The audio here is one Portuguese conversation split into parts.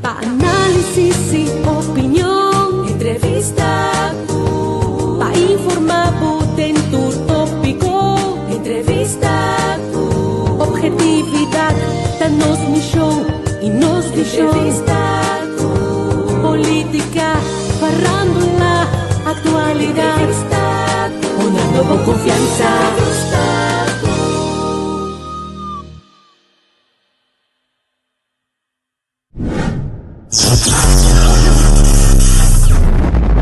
Pa' análisis y opinión, entrevista, pa' informar potente tópico, entrevista, objetividad, danos mi show y nos di show, política, farándula, actualidad, una nueva confianza.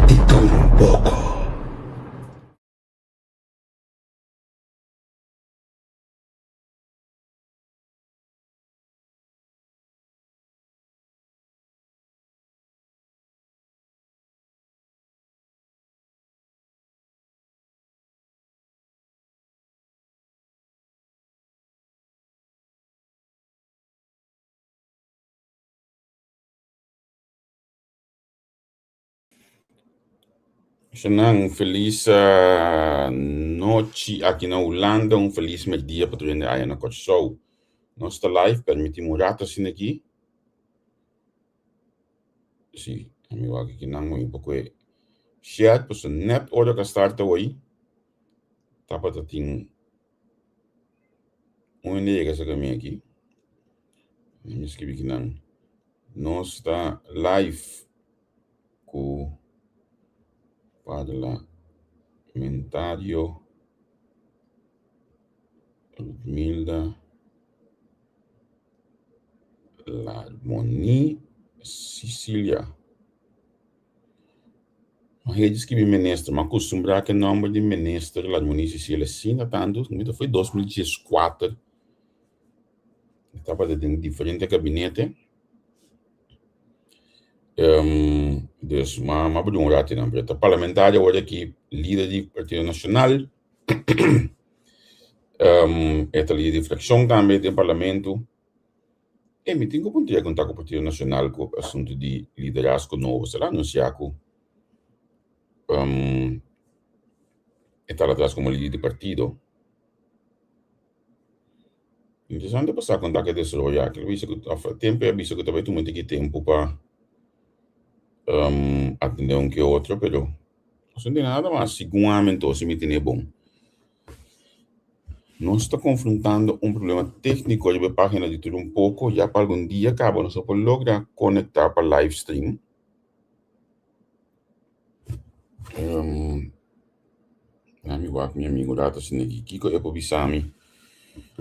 Y todo un poco. Xanang, feliz noite aqui na Holanda, feliz dia para tu aí na Coach Show. Nossa live permitimos rato assim aqui. Sim, amigo aqui não um pouco share para net hora que starta hoje. Tá para ter nega essa caminha aqui. Me escrevi que não. Nós está live com parlamentário Ludmila Larmoni Sicília. A rede que me ministra, mas costuma que o nome de ministro Larmoni Sicília sim, tanto, foi 2014. Estava em diferente gabinete. Dus, maar bedoel raad in de parlementária hoje aqui líder do Partido Nacional, é líder de fracção também do parlamento, e me tenho que contar com o Partido Nacional com o assunto de liderazgo novo, será anunciado, está atrás como líder de partido. Interessante passar a contar que desarrollar, que o tempo é visto que talvez tu muito tempo para atender que outro, pero não tem nada mais, seguramente se me tem bom. Nós estamos confrontando problema técnico de página de tudo pouco, já para algum dia acaba, nós podemos lograr conectar para live stream. Minha amigo data assim aqui, Kiko eu vou bisami.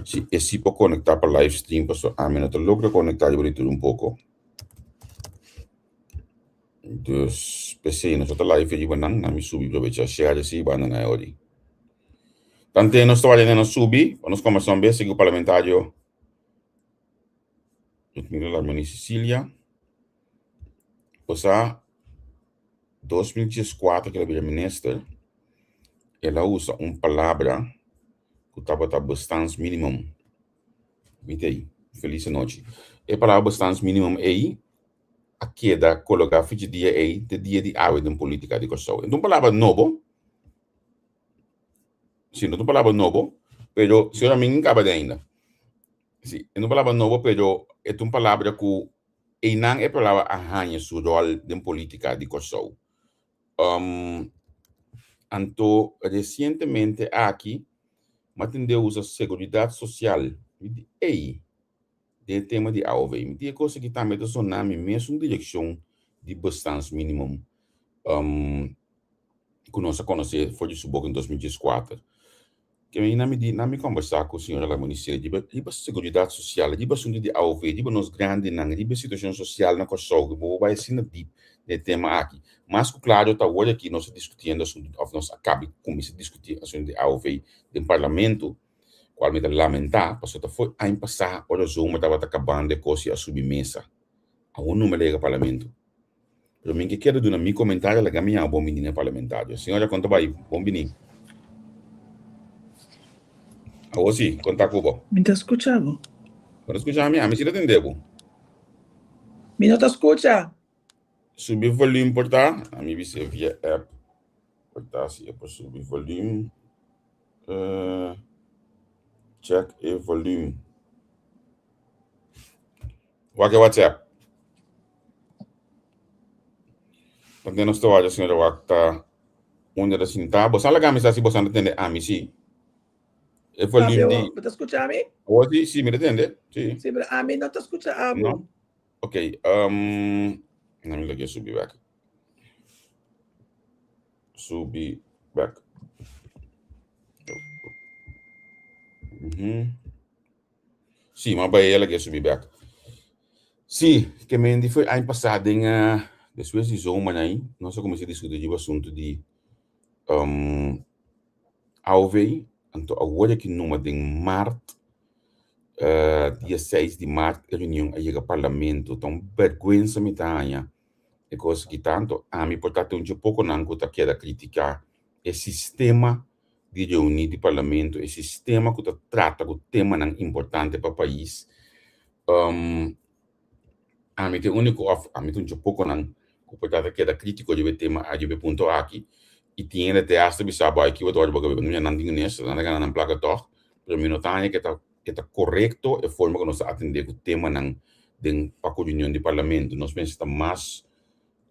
Se esse pode conectar para live stream, para a minha logra conectar de tudo pouco. Dus PC nós está live de banang, na me subir para share esse banang aí hoje. Tanto nós trabalhando na subir, nós começamos a ver seguir o parlamentário Ludmila Larmoni Sicília. Posa 2014 que ela vira ministra, ela usa palavra que estava bastante minimum. Vite aí, feliz noite. A palavra bastante minimum aí, a queda colocar ficha dia aí, de dia de água de política de coisa. Então, palavra novo, sim, não palavra novo, pero se eu não acaba ainda. Sim, não palavra novo, pero é palavra que e não é palavra arranha seu rol de política de coisa. Então, recentemente aqui, matendeu usa seguridade social. Ei, de tema de AOV. Me diga coisa que também do sonami mesmo direção de bastante minimum. Que nós conhecemos foi de suboco em 2014. Que me conversar com a senhora Larmoni Sicília, de seguridade social, de assunto de AOV, de nos grandes, de situação social na coisa, que vai ser de tema aqui. Mas, claro, está hoje aqui nós discutindo assunto, nós acabamos de discutir assunto de AOV do parlamento, qual me lamentar, porque foi ano passado, o Zoom estava acabando de coisa a submesa a número de parlamento. Pero me quero dar meu comentário, a minha bom menina parlamentário. Senhora, conta vai, bom menino. Ahora sí, conta Cubo. ¿Me te escuchaba? Cuando escuchas a mí sí te entendebo. ¿Me no te escucha? Subir volume por tá, a mí dice via app. Por tá, sí, por subir volume. Check e volume. Wake WhatsApp. Porque não estou a senhora Wacta, onde ela se está, você alaga a se você não entende a mim, sim. O volume de. ¿Me te escucha a mí? Hoje, sim, me entende? Sim. Sí, pero a mí no te escucha a Não? vos. Ok, let me look at subir back. Subir back. Sim, mas vai ela que subir back. Sim, que me foi ano passado em depois de zomer aí, nós comecei a discutir o assunto de AOV, então agora que numa de março, dia 6 de março, a reunião aí no parlamento, então vergonha me tanha, e coisa que tanto a mim portanto um pouco não que quer criticar o sistema de reunião de parlamento, o sistema que trata o tema não importante para o país. A mim tem único a mim um pouco não que portanto quer crítico de tema a de ponto aqui e tinha até esta bisaba aqui o todo bagulho não não digo nisso não é na placa toch para mim não tá que tá correto a forma que nós atender o tema não de para a reunião de parlamento nós pensamos mais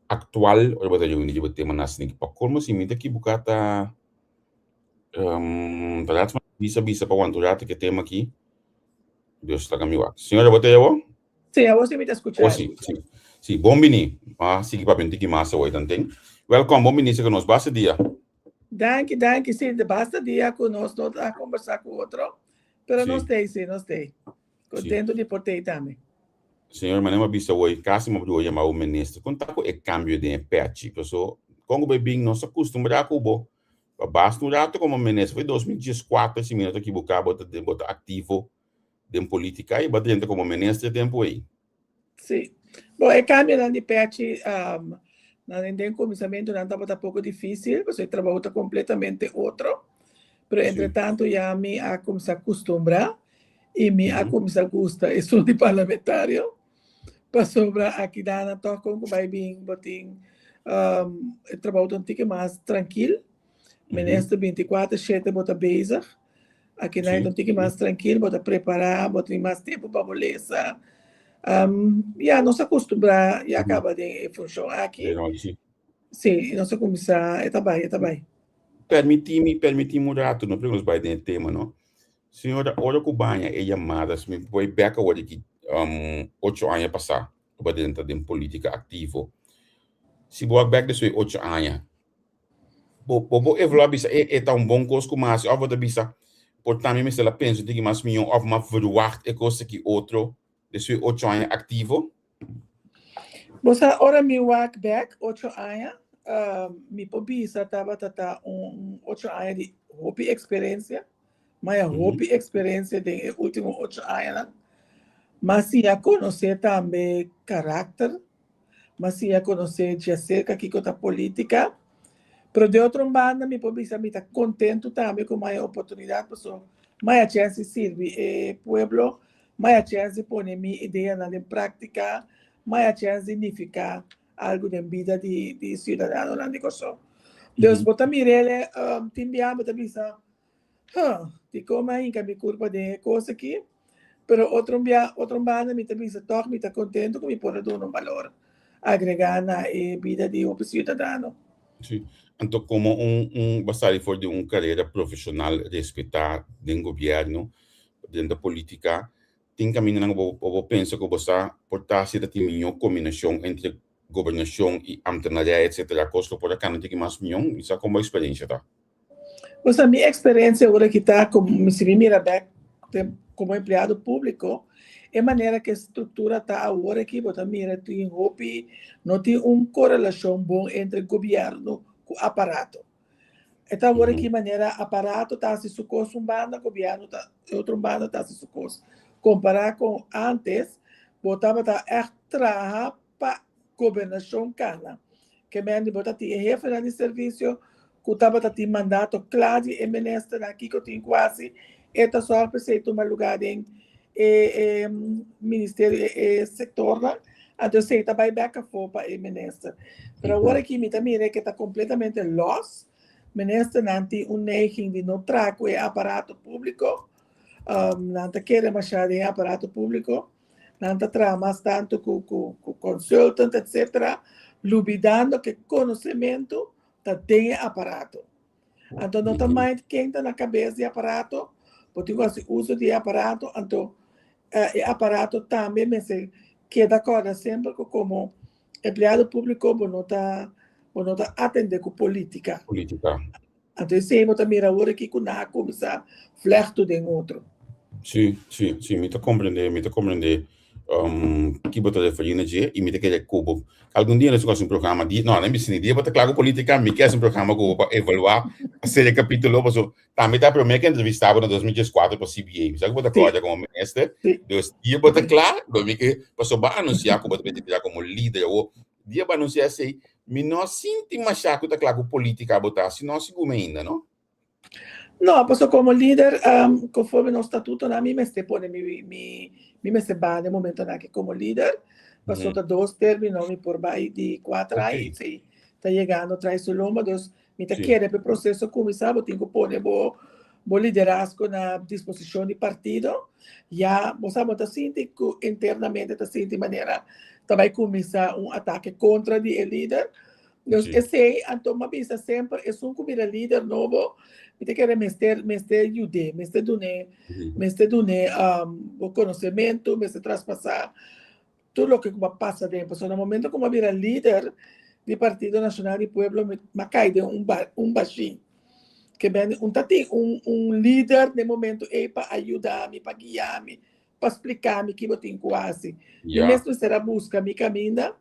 atual o reunião de tema nas nem para como se me daqui bocata trabalhar bisa para quanto já que tema aqui Deus está caminho senhora botei eu Sí, a vos sí me te escucha. Oh, sim, sim. Sim, bom menino. Sige para pentir que massa hoje também. Welcome, bom menino, que nos basta dia. Danke. Sí, de basta dia conosco, não a conversar com outro. Pero não sei. Contento de portei também. Senhor, mas não bisa hoje, caso me hoje chamar o ministro. Conta com o câmbio de patch, pessoal. Como bem nós acostumamos com o bo. Basta um rato como ministro, foi 2014, esse minuto aqui bota ativo de política e batendo como ministro de tempo aí. Sim. Bom, o câmbio de patch, no começamento não estava um pouco difícil, porque o trabalho está completamente outro. Pero, entretanto, já me começar a acostumbrar e me começar a gostar isso de parlamentário. Para sobrar aqui na toca com vai bem, botim, o trabalho um pouco mais tranquilo. Ministro 24/7 bota bezig. Aqui na um pouco mais tranquilo, bota preparar, bota mais tempo para beleza. Não se acostumbrar e acaba de funcionar aqui. Sim, não se começar, está bem. Permiti mudar tudo, não podemos vai dentro tema, não? Senhora, olha que banha é chamada, me foi back agora que 8 anos passar, para dentro de política ativo. Se boa back desse 8 anos, bo evoluir bisa é tão bom coisa como mas ao da bisa, portanto me se la penso de que mais milhão of uma verwacht é coisa que outro desse 8 anos ativo. Você ora me walk back 8 anos, me pobisa tava 8 anos de hobby experiência, mas hobby experiência de último 8 anos, mas se a conhecer também caráter, mas se a conhecer de acerca aqui com a política. Pero de outro banda, me pobisa me tá contento também com a oportunidade, pessoal. Mais chance serve pueblo, mais chance pôr minha ideia na prática, mais chance significar algo na vida de cidadão lá de Kosovo. Deus bota mirele, timbiamo da bisa, de como ainda me curva de coisa aqui, pero outro banda me bisa toque, me tá contento com me pôr do um valor agregar na vida de cidadão. Sim. Então, como bastante for de uma carreira profissional respeitar dentro do governo, dentro da política, tem caminho não vou pensar que você portar se tem melhor combinação entre governação e ambtenaria, etc. Costo por cá não tem mais melhor, isso é como a experiência tá. Você minha experiência agora que tá como se mira back como empregado público, é maneira que a estrutura tá agora aqui, você mira tem hobby, não tem correlação bom entre governo aparato. Então, agora que maneira aparato está se sucoso banda, governo tá outro banda está se sucoso. Comparar com antes, botava tá extra para governação cana. Que mende bota ti jefe de serviço, que tava tá ti mandato claro e ministro aqui que tem quase eta só preciso tomar lugar em ministério setor. Então, sei, tá vai back for para o ministro. Mas agora que me também que está completamente lost, ministro não tem neiging de não trago o aparato público, não quer mais de aparato público, não trabalha mais tanto com consultant, etc. duvidando que conhecimento tem aparato. Então, não também quem está na cabeça de aparato, porque gosta uso de aparato, então, o aparato também me se queda agora sempre como empregado público, não está atender com política. Então, isso eu também agora que na começar flerto de outro. Sim, me te compreender. Que botar de farinha de e me te querer cubo. Algum dia nós fazemos um programa de, não, nem me dia botar claro política, me quer um programa para evaluar a série capítulo, mas também tá primeiro que entrevistava no 2014 para CBA, sabe botar claro como mestre, dos dia botar claro, do me que passou para anunciar como botar como líder ou dia para anunciar assim, me não sinto mais chato tá claro política botar, se não seguro ainda, não? No, pues como líder, conforme no estatuto, a mí me se pone, me se va de momento que como líder, pasó 2 términos, por baixo de 4 años, sí, está llegando, trae su lomba, entonces, me te quiere el proceso começar, tengo que poner bo liderazgo na disposição de partido, já, você está sentindo internamente, está sentindo de maneira, vai começar ataque contra o líder, então, esse, então, uma vez sempre, é como líder novo, me quer mestre ajude, mestre dune o conhecimento, mestre traspassar tudo o que passa dentro. So, no momento como vira líder do Partido Nacional do Pueblo, me cai de baixinho, que vem um líder no momento para ajudar-me, para guiar-me, para explicar-me que eu tenho quase. E mesmo será busca me caminho,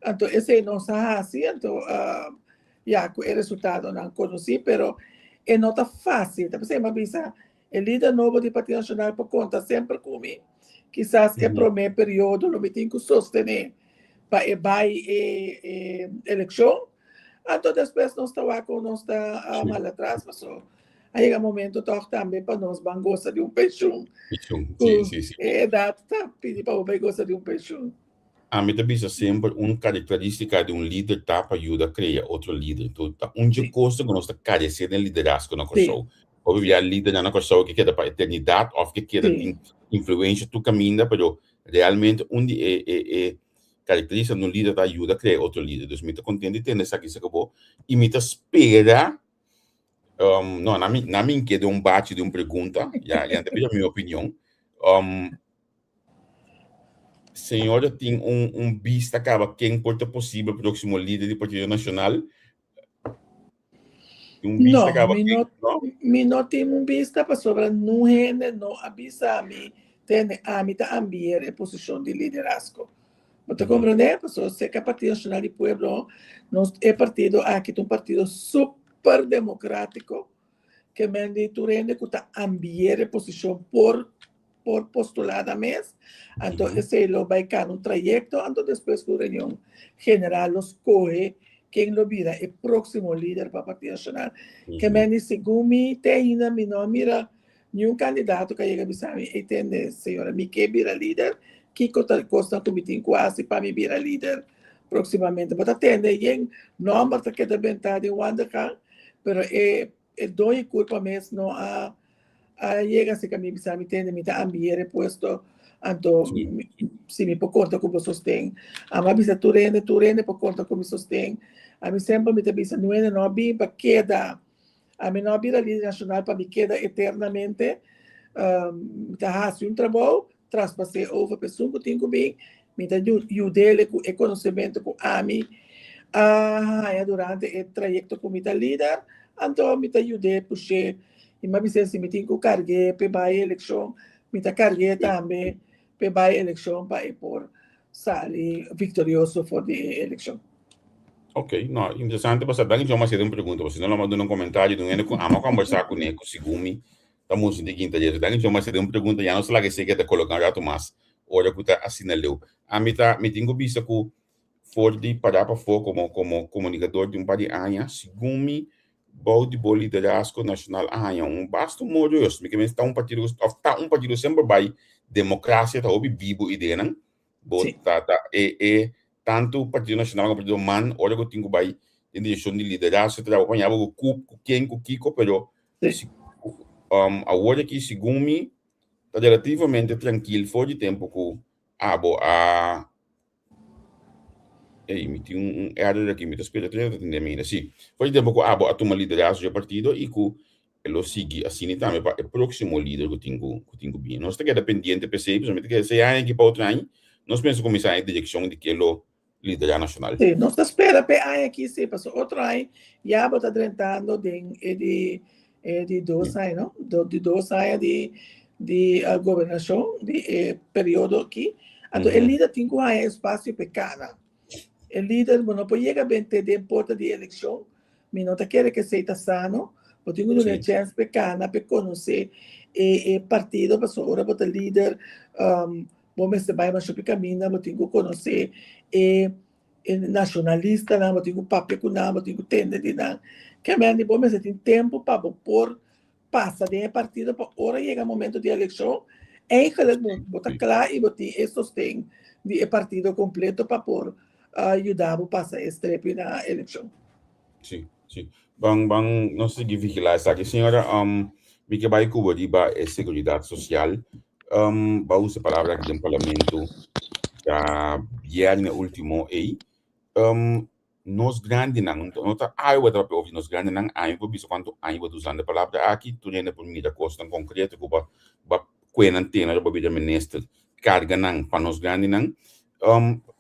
então esse não está assim, então o resultado não conheci, pero não está fácil. Então, você imagina, o líder novo do Partido Nacional por conta sempre comigo. Quizás é para o meu período, não me tenho que sostener para a eleição. Então, depois, nós estamos com nossa mal atrás, mas aí é o momento também para nós vamos gostar de pensão. Sim. É idade, tá? Pedir para você gostar de pensão. A mim também sempre uma característica de líder para ajudar a criar outro líder. Então, onde custa que nós carecer de liderazgo na pessoa. Ou viver líder na pessoa que queda para a eternidade, ou que queda tem influência tu caminha, mas realmente onde característica de líder ajuda a criar outro líder. Então, me está contente de ter essa aqui, se acabou. E me está espera, não, na minha queda bate de uma pergunta, já também a minha opinião. Senhora tem vista acaba quem pode possível o próximo líder do Partido Nacional? Não tenho vista para sobre não avisa a mim tá ambiente a posição de liderazgo. Você compreende? Porque que o Partido Nacional do Pueblo é partido aqui um partido super democrático que me turende que tá ambiente a posição por postulada mês, então esse lo vai cá um trajeto, então depois que a reunião general los coge quem lo vira é próximo líder para o Partido Nacional, que me segundo tem ainda não mira nenhum candidato que chega a dizer, entende, senhora, me quer vira líder, que costa que me tem quase para me vira líder proximamente, mas atende, e não basta que da vontade o anda cá, mas é dói culpa mesmo não llega a ser que me entende, me está ambiente puesto, então, se me por conta como sostém, a minha bisa turene por conta como sostém, a mim sempre me bisa não habia para queda, a mim não havia líder nacional para me queda eternamente, tá assim trabalho, traspassei over pessoa que tenho bem, me tá ajudele com conhecimento com a mim, durante o trajeto como me líder, então me tá ajudei puxar. E mas se me tenho que carregar para a eleição, me tá carregar também para a eleição para por sair vitorioso for a eleição. Ok, não, interessante, mas daqui já mais uma pergunta, você não mandou um comentário, não é que a conversar com ele, com o Sigumi, estamos de quinta dia, daqui já mais uma pergunta, já não sei lá que você quer colocar já Tomás, olha que está assinalou. A mim tá, me tenho visto que for de parar para fora como comunicador de par de anos, Sigumi de bom liderazgo nacional basta modus porque está um partido sempre vai democracia tá vivo ideia não tanto o Partido Nacional como o Partido Man olha que tenho vai em direção de liderazgo trabalhava com quem com Kiko pero agora que segundo mim está relativamente tranquilo foi de tempo que me tinha erro aqui, me espera tudo tem mim assim. Foi tempo que a tomar liderança do partido e que lo segui assim também para o próximo líder que tenho bem. Nós estamos dependente percebe, somente que se há que para outro ano, nós pensamos começar a direção de que lo líder nacional. Sim, nós espera para aqui sim, passou outro ano, já está tratando de 2 anos, não? De 2 anos de governação, de período aqui. Então, o líder tem que ter espaço pequeno. O líder não pode chegar bem de porta de eleição, mas não quer que seja sano, porque tem uma chance pequena para conhecer o partido, para agora o líder, vamos se vai mais para caminho, mas tem que conhecer nacionalista, não, tem que papel com não, tem que entender de não. Que mesmo vamos ter tempo para por passar de partido para hora chega o momento de eleição, eigenlijk botar claro e botar esses tem de partido completo para por ajudar a passar esse na eleição. Sim. Bang, nós temos que vigilar essa aqui, senhora. Me que vai cobrir a seguridade social. Vai usar a palavra aqui no parlamento da no último aí. Nós grandes não, nota aí o trabalho ouvir nós grandes não, aí por isso quanto aí vou usando a palavra aqui, tu ainda por mim da costa em concreto, que ba quarentena da bebida ministro carga não para nós grandes não.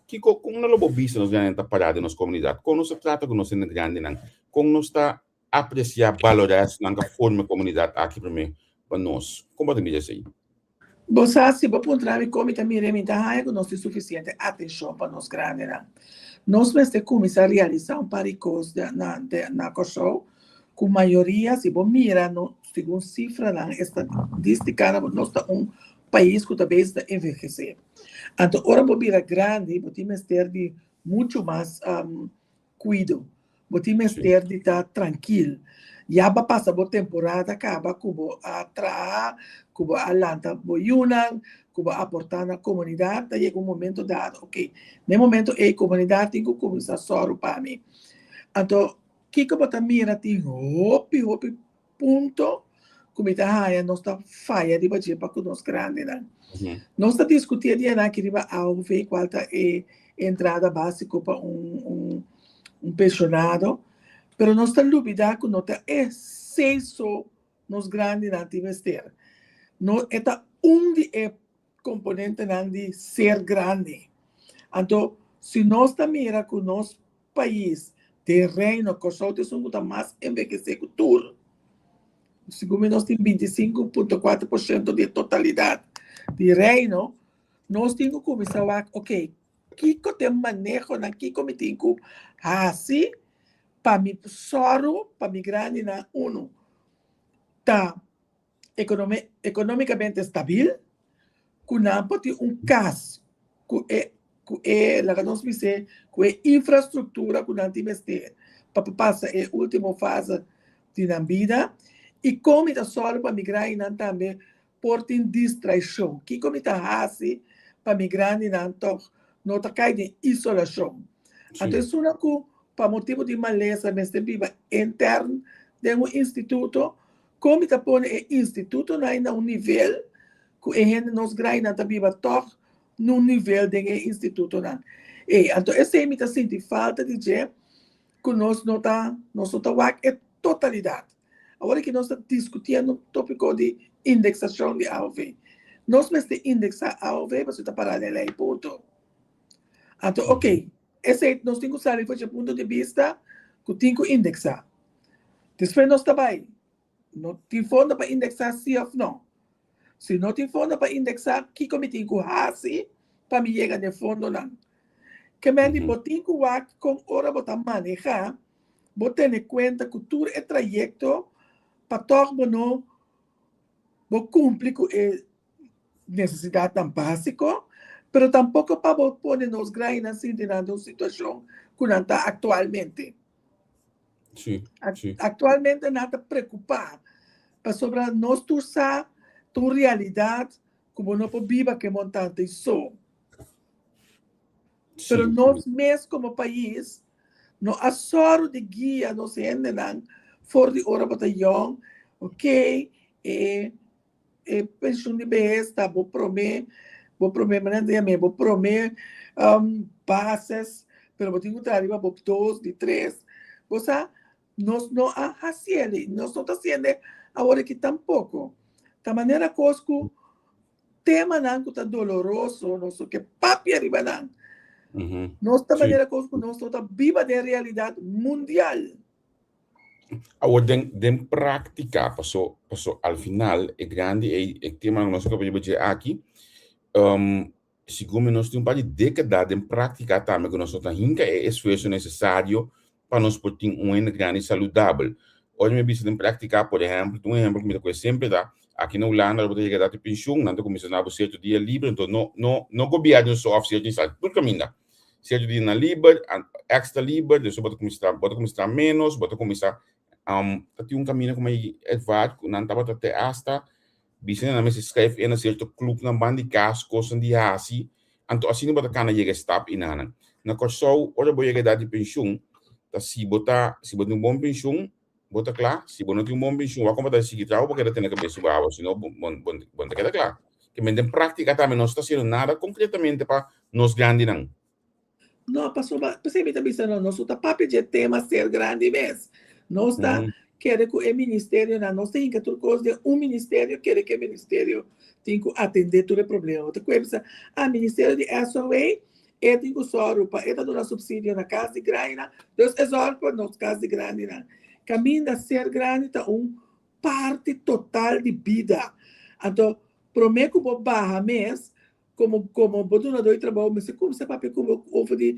Que com não lo bobista nós grandes tá parado nas comunidades, como se trata com nós sendo grandes não, como nós está apreciar valorar na forma comunidade aqui para nós, como pode me dizer? Você se vai encontrar como também remita que nós tem suficiente atenção para nós grandes não. Nós vamos começar a realizar paricos na Kosovo, com maioria, se você mira, segundo cifra na estadística, nós estamos país que também está envelhecendo. Então, agora você mira grande, você tem que ter de muito mais cuidado, você tem que ter de estar tranquilo. Já vai passar a temporada, acaba com a trabalhar, com a lanta boiuna, como aportar na comunidade, chega momento dado, ok, no momento a comunidade tem que começar só para mim. Então, o que você mira tem hopi ponto, como está nós está falha de bater para nós grande, né? Nós está discutindo que riba ao ver qual é a entrada básica para pensionado, pero nós está dúvida que nós está excesso nos grandes na investir. Não é de componente de ser grande. Então, se nós mira que o nosso país de reino, que só tem mais envelhecer que tudo, segundo nós temos 25,4% de totalidade de reino, nós temos que começar a ok, que tem manejo na que como tem que assim para me soro, para me grande na uno, tá economicamente estável, que não pode caso que la nós dizer que infraestrutura que não investir para passar a última fase da vida e como está só para migrar e não também por distração que como está assim para migrar e não está caindo em isolação. Então isso é para motivo de maleza mas também interno de instituto como está pondo o instituto na nível que a gente nos grana também toque no nível do instituto. Então, essa é a sentir falta de dizer que nós não estamos em totalidade. Agora que nós estamos discutindo o tópico de indexação de AOV. Nós vamos indexar AOV para você parar de lei, ponto. Então, ok, nós temos que usar o ponto de vista que temos que indexar. Depois nós também não temos fundo para indexar sim ou não. Se não tem fundo para indexar, que como tem que fazer para me chegar de fundo não. Que me diz, tem que ver com hora botar manejar, botar em conta que todo o trajeto para todo não cumprir com a necessidade tão básica, mas tampouco para pôr nos granas assim na situação que não está atualmente. Sim. Atualmente nada preocupar, para sobre nós usar tu realidade como não viva que montante e só. Pero nós mesmo como país, no assoro de guia nos hendenan for de hora batalhão, ok, pensión de vejez, vou prometer bases pero eu tenho que estar arriba por 2, de 3. Você, nós não fazemos, nós não estamos fazendo agora que tampouco. Da maneira que o tema não está doloroso, não sei o que, papi arriba não. Nós, da maneira que nós estamos viva da realidade mundial. Agora, den prática, passou al final, é grande, é tema que nós acabamos de dizer aqui, segundo nós temos para décadas de prática também, que nós estamos hinca é esforço necessário para nós ter grande saudável. Hoje, me visto em prática, por exemplo, que eu sempre dá, aqui na Holanda, eu vou ter que dar pensão, não começar a certo dia livre, então não governo só certo dia, tudo caminha. Certo dia na livre, extra livre, depois bota começar menos, bota começar tem caminho como é válido, não estava até hasta bisa na se escreve em certo clube na banda de coisas de assim, então assim não bota cana chega stop inana. Na coisa ora boa chegar de pensão, tá se botar um bom pensão, bota claro, se não tem um bom pensão, vai como tá seguir trabalho porque tem que cabeça boa, senão bom queda claro. Que me tem prática também não está sendo nada concretamente para nós grande não. Não, passou, você me está pensando, nós está papo de tema ser grande mesmo. Nós está querendo que o ministério, nós temos que tudo coisa de ministério, quer que o ministério tenha que atender todo o problema. Outra coisa, ministério de SOA, tem que só para ele dar subsídio na casa de grande, então é só para nós casa de grande. Caminho a ser grande está parte total de vida. Então, prometo que vou barra mesmo, como botar na dois trabalho, mas como se papai como ovo de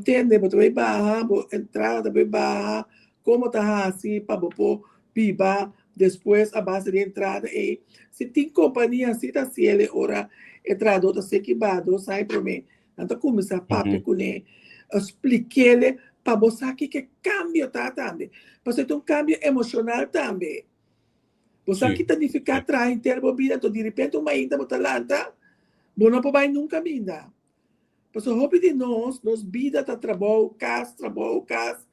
tende, botar vai barra, entrada vai barra, como tá assim para pôr piba, depois a base de entrada e se tem companhia assim tá se ele ora entrada outra se equipado sai para mim, então começa papai com ele expliquei-lhe para você que cambio tá também, porque tem cambio emocional também. Você que tá de ficar atrás em termo vida, então de repente uma ainda botar lá, tá? Bom, não vai nunca vinda. Porque o hobby de nós vida tá trabalho, casa.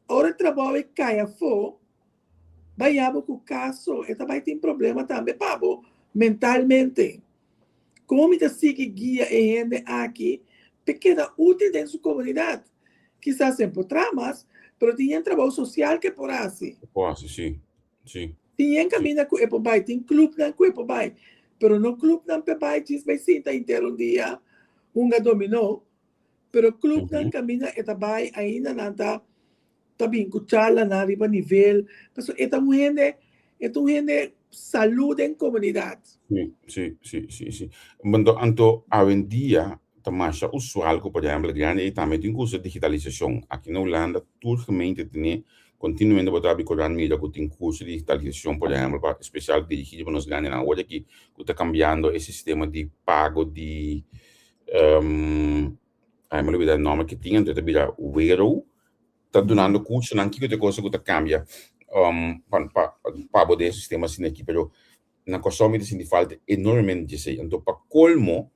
Hora de trabalho cai a fo, vai com o caso, e também tem problema também, pabo, mentalmente. Como está sigue guia e gente aqui, pequena útil dentro da sua comunidade. Quizás sem por tramas, mas tem trabalho social que por assim. Sim. Tem caminho com o pai, tem clube com o pai. Pero no club não pebai diz vai sinta inteiro dia dominó, pero club não caminha e tabai ainda não tá bem cuchala na riba nível, mas é um gente saúde em comunidade. Sim. Mas então hoje em dia também é usual que por exemplo grande e também tem curso de digitalização aqui na Holanda, toda gemeente tem continuamente botar bicoran mídia que tem curso de digitalização, por exemplo, para especial dirigido para nós grandes na hora que está cambiando esse sistema de pago de me olvidei o nome que tinha, então vira o euro, está dando curso não que coisa que cambia para poder sistema assim aqui, pero na coisa me tem falta enormemente disso, então para colmo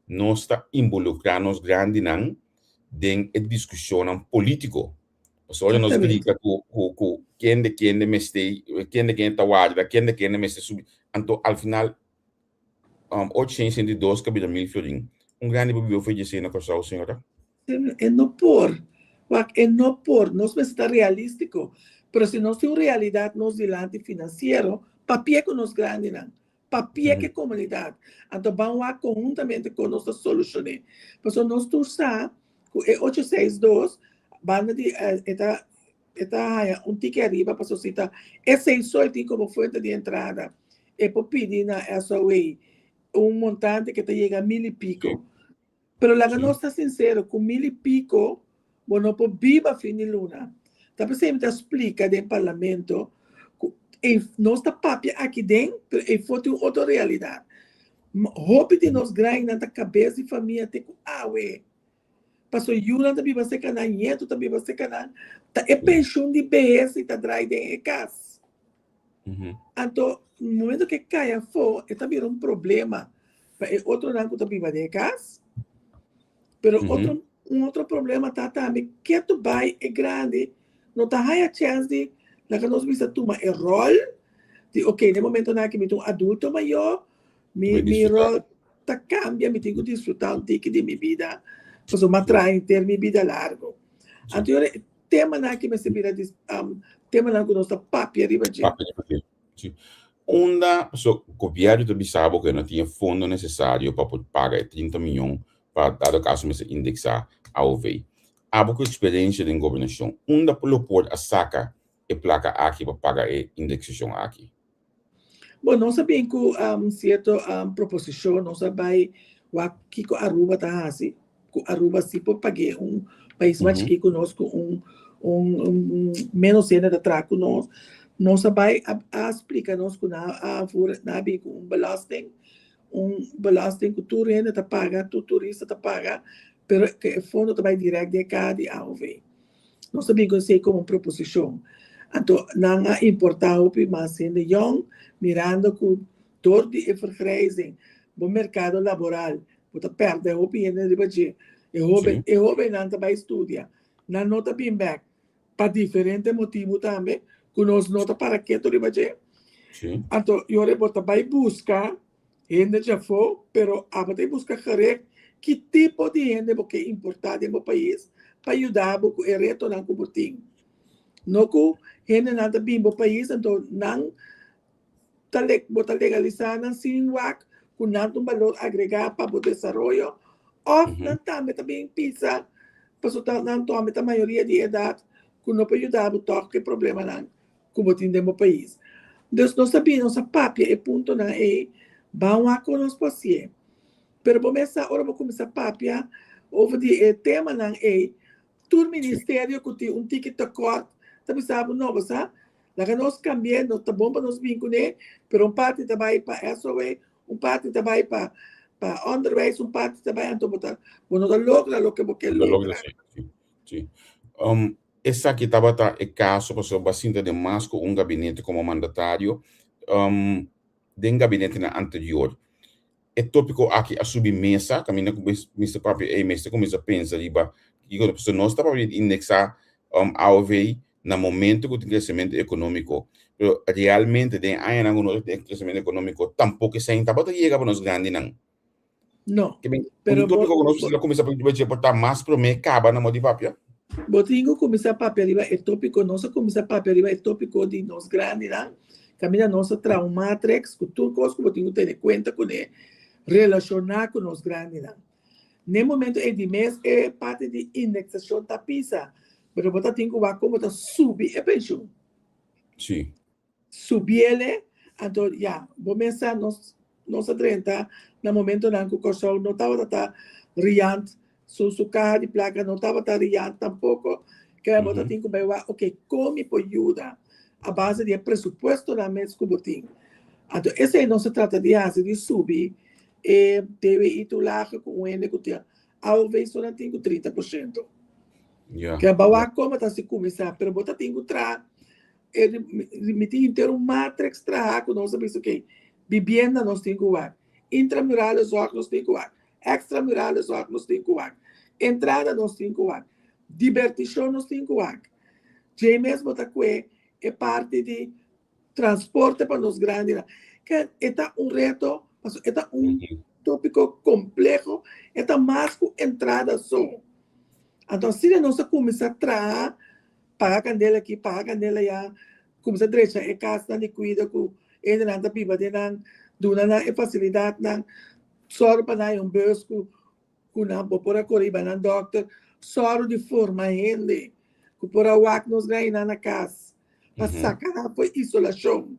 nós está involucrando os grandes não em discussão político. Olha, nós briga com quem me está, quem está guarda, quem me está subindo. Então, ao final, 802 que vira 1.000 florin. Grande bebê foi dizer na coisa, senhora? É não por, nós está realístico, mas se nós temos realidade, nós dilante financeiro, papel que nós grande não, papel que comunidade. Então, vamos lá conjuntamente com nossa solução. Porque nós tu sabe, 862 banda de ticket arriba para sociedade. Esse só tem como fonte de entrada. E por pedir na SOA montante que te chega a 1.000 e pico. Pero la que no está sincero, com 1.000 e pico, bueno, por viva fin de luna. Tá sempre explica dentro do parlamento, e nós está papia aqui dentro, e foi outra realidade. Roupa de nós grandes na cabeça e família tem que passou Yula também vai ser canal, Nieto também vai ser canal. É pensão de BS e está atrás de casa. Então, no momento que cai a fogo, é também um problema. É outro rango também vai de casa. Mas outro problema está também que tu vai é grande, não está a chance de na que nós vamos tomar o rol de, ok, no momento na que me um adulto maior, meu rol tá cambia, me tenho que desfrutar um tique de minha vida. Pues uma trai em termo de vida largo. Então, tema na que me se vira tema na que nós tá papi arriba de. Sim. Onda, o governo do Bissau que não tinha fundo necessário para pagar 30 milhões para, dado caso, se indexar ao VEI. Há pouca experiência em governação. Onda pode a saca e placa aqui para pagar a indexação aqui. Bom, nós sabemos que certa proposição, nós sabemos que Aruba está assim, que Aruba se pode pagar país mais que conosco menos cena de traco nós sabemos explicar nós que na belasting que tu renda te paga, tu turista te paga, pero que o fundo também direto de cada AOV. Nós sabemos que como proposição. Então, não é importante mas sendo young, mirando que door die vergrijzing, o mercado laboral, você perde a opinião de você. Eu jovem não também estuda, não nota bem back, para diferentes motivos também, que nós nota para que tu você. Então, eu também buscar, gente já foi, pero a você buscar que tipo de gente que é importante no país para ajudar a retornar com o time. Não que gente não está bem no país, então não está legalizando sem com um valor agregado para o desenvolvimento, ou não também pensa, para não tomar a maioria de idade, que não pode ajudar a tocar o problema não, como tem no país. Então, nós sabemos, nossa papia é ponto não é, vamos com os pacientes. Pero começar, ora vou começar a papia, over de tema não é, todo ministério que tem ticket de corte, também sabe, não, você lá nós cambiamos, nós tá bom para nós vincular, pero parte também para SOE, parte também para underways, parte também então botar, bueno, da logra lo que você logra. Sim. Essa aqui estava é caso para bastante de mais com gabinete como mandatário, de gabinete na anterior. É tópico aqui a submesa, caminha com Mr. Papi e Mr. começa a pensar riba, que a pessoa não está para indexar AOV no momento que tem crescimento econômico, pero realmente tem aí não tem crescimento econômico tampoco se ainda para chegar para nós grande não. Não. Pero tópico que nós precisamos começar a botar mais para me acaba na modi papia. Botingo começar a papel riba é tópico nosso começar a papel riba é tópico de nós grande não. Caminha nossa traumatrix, que tudo coisa que botingo tem conta com ele relacionar com nós grande não. No momento de mês é parte de indexação da PISA. Pero você tem que ver como subir a pensão. Sim. Subir ele, então, vou pensar, nós 30, no momento em que o corso não estava riante, sua carro de placa não estava riante tampouco, que você tem que ver, ok, como pode ajudar a base de presupuesto na mês que você tem. Então, esse não se trata de subir, e deve ir lá com ele, que tem, ao vez só tem 30%. Que a bawa como tá se começar, pero bota tem que tra me tem ter matrix tra com nós sabemos que vivienda nós tem que usar, intramurales nós tem que usar, extramurales nós tem que usar, entrada nós tem que usar, divertição nós tem que usar. Já mesmo tá que é parte de transporte para nós grandes, que é reto, é tópico complexo, é mais que entrada só. Então, se nós começar a trabalhar, pagar a candela aqui, pagar a candela já, começar a deixar a casa de cuida com ele não está pipa de não, dona é facilidade não, só para dar busco, com não por a correr para doctor, só de forma ele, que por a wak nos ganha na casa, para sacar foi isolação.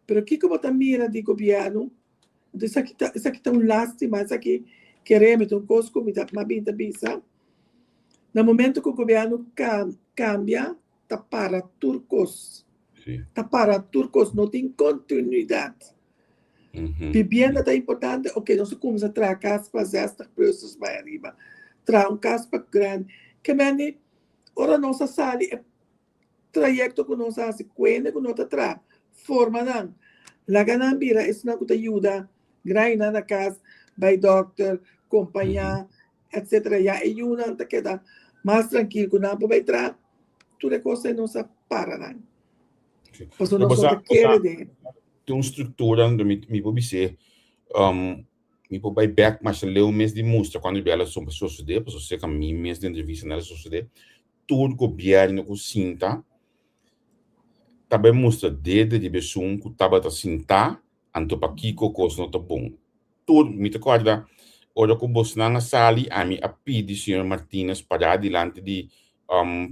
Pero que como tá mira de governo, isso aqui tá lástima, isso aqui queremos um cosco, mas bem tá bisa. No momento que o governo cambia, está para turcos. Está para turcos, não tem continuidade. Vivienda está importante, ok, nós começamos a trazer caspas, estas preços para arriba. Trazer caspa grande. Que mene, ora nossa sala, é trajeto que nós fazemos, quando que nós traz, forma não. La ganambira, isso não te ajuda, grande na casa, vai doctor, companhia, etc. Já é uma que queda mais tranquilo, não pode entrar, tudo é coisa não se para, não. Você não só quer de. Tem uma estrutura, me pode ser, me pôr by back, mas leu mês de mostra quando ela são pessoas de, pessoas que a mim mês de entrevista nela de, todo governo que sinta, também mostra de pessoa que tava tá sinta, anto pa kiko kos no tá bom. Tudo me te acorda, ora que você não sali a mim a pedir senhor Martínez para adiante de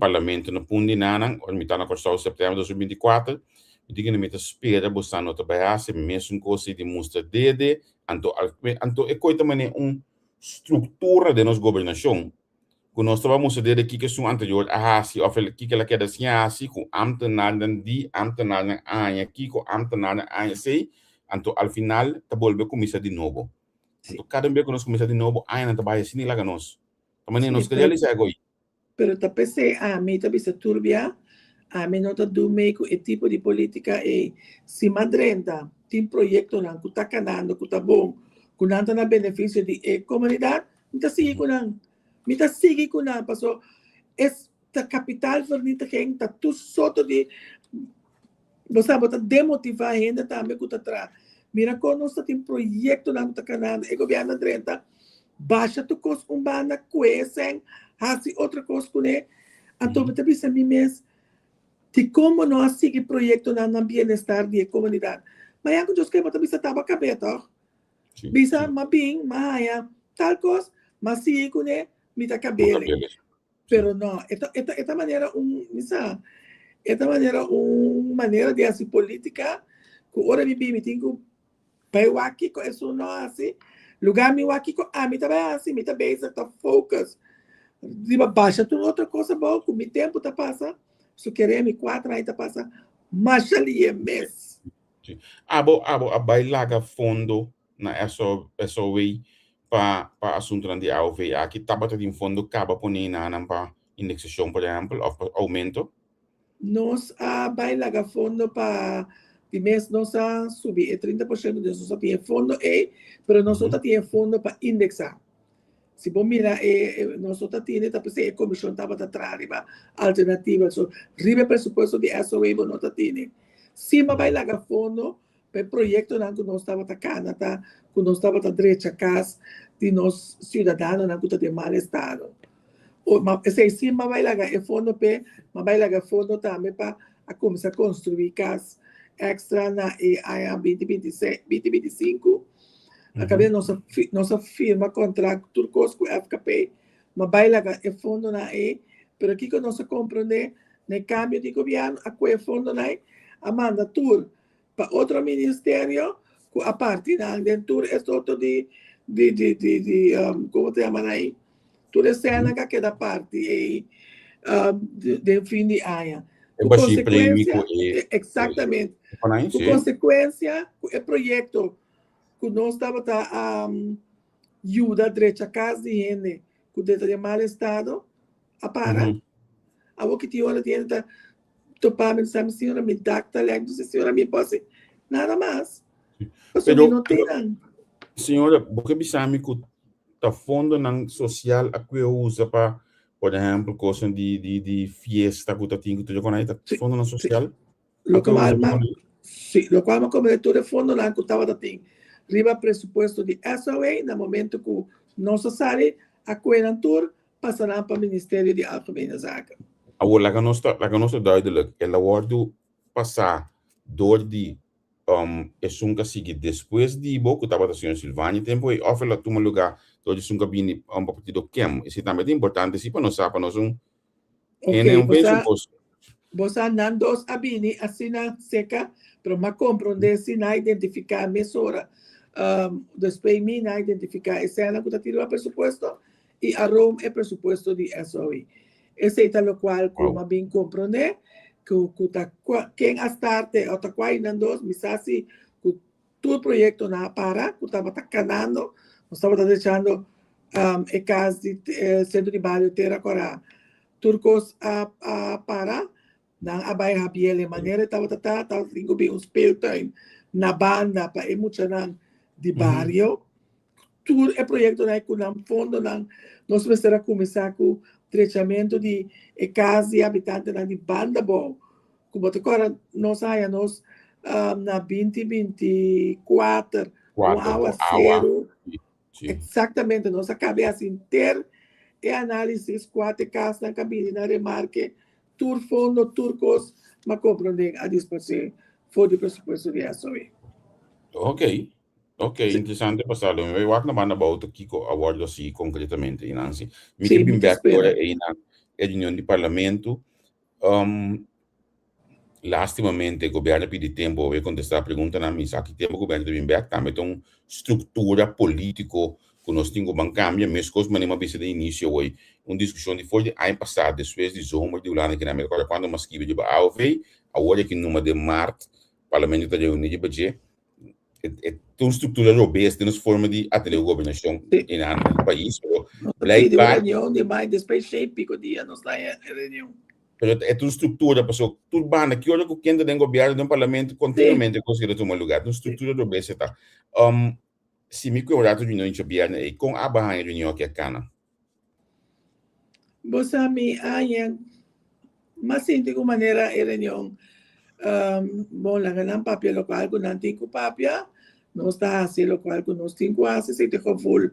parlamento no Pundi Nanang, ora me tá na Constituição de setembro de 2024, e digo que me espera você não trabalhar se mesmo coisa de mostra anto é coisa mané estrutura de nossa governação que nós trabalhamos desde aqui que são anterior se ofel que ela quer assim com ambtenaden di ambtenaden aqui com ambtenaden sei anto al final tá volve começar de novo anto cada vez que nós começar de novo não trabalha assim lá nós também nós queria realizar agora pero tá pensei mim tá bisa turbia mim não tá do meio o tipo de política se madrenda tem projeto não que tá canando que tá bom que não tá na benefício de comunidade então sigue com não Mita sigue com a pessoa, esta capital fornita que está tudo soto de, você bota demotivar ainda também que tá atrás. Mira quando nós tem projeto na nossa canal, o governo 30 baixa tu custo banda coesem, assim outra coisa com ele. Então você pensa mim mesmo, de como nós sigue projeto na bem-estar da comunidade. Mas é que eu quero botar bisa tava cabeça, bisa mabing, mahaya, tal coisa, mas sigue com ele. Mita cabelo, pero não, esta maneira maneira de fazer política que ora me tenho para o aqui com isso não assim lugar me aqui com me também assim me também está focus de baixa tudo outra coisa boa com o tempo tá passa se querer me 4 aí tá passa mas ali é mês abo bailaga fundo na essa way para assunto de AOV, aqui estava em fundo acaba por para indexação, por exemplo, aumento? Nós bailaga fundo para de mês nós subir 30% de nós tem fundo pero nós temos fundo para indexar. Se bom mira nós temos tá pensei a comissão estava atrás alternativa, so ribe presupuesto de SOE não tá tendo. Cima bailaga fundo para projeto que nós estava atacando, tá? Que nós estava à direita casa de nós cidadãos na cuta de mal estado. Esse cima vai lá é fundo pe, mas vai lá fundo também para começar a construir casa extra na área 2025. Acabei nossa firma contrato turcos com FKP, mas vai lá é fundo na pero aqui que nós compreende no câmbio de governo a que fundo na manda tur para outro ministério a partir da tour é outro de como te chama aí tour é cena que da parte de fim de ano por consequência exatamente por consequência o projeto que nós estava ajuda a direita casa de gente que de mal estado a para a o que tinha tenta topar me sabe senhora me dá talento senhora me pode nada mais pero não tem nada. Senhora, porque bisami que tá fundo na social a que usa para, por exemplo, coisa de fiesta que tá tinha que tu já tá fundo na social. Local uma cobertura fundo na que tava tem. Riba presupuesto de SOE no momento que nossa sale a coenantur passará para o Ministério de Algemene Zaken. Agora, la que nós duidelijk, ela wordt passar door die sunga sigue depois de boco estava da senhora Silvânia tempo e oferta toma lugar todo sunga bini partido kem isso também é importante se para nós você não dos abini assina seca para uma compreender se não identificar a mesura depois me não identificar esse ano que está tirando o presupuesto e a Rome é presupuesto de SOE esse é o qual como bem compreender quem a starte ou tá quase não dos misasi que todo projeto na para que estava canando nós estava deixando e casa de centro de bairro terra cora turcos a para na abai rabiele maneira estava tinha bem uns peltain na banda para emocionar de bairro tudo é projeto na com fundo nós vamos começar com tratamento de casa e habitante de banda bom como agora nós na 2024 uma aguaceiro Exatamente, nossa cabeça inteira é análise, quatro casas na cabine, na remarque, turfundo, turcos, mas compreender a disposição, for de pressuposto de ações. Ok, interessante passado. Eu acho que não about o Kiko Award assim concretamente, Nancy. Me que bem back agora é na reunião de parlamento. Lastimamente, o governo pede tempo para contestar a pergunta na mesa. Aqui tempo o governo de bem back também tem uma estrutura político que nós temos que cambiar, mesmo que os maneiras de início hoje. Uma discussão de foi de ano passado, depois de zomer de ano que na América, quando nós escrevemos de AOV, agora que no mês de março, o parlamento está reunido de budget. É uma estrutura robusta nas formas de atender a governação em um país. Black reunião de mais depois de pico dia nos dá reunião. É uma estrutura, pessoal, tudo bem, que hora que quem tem governo do parlamento continuamente consegue tomar lugar, uma estrutura robusta tá. Se me cuidar de reunião em governo e com a barra reunião que é cana. Você me aia, mas sim de alguma maneira a reunião. Bom, lá na papel local com antigo papel, nós está assim local com nós cinco assim se te convol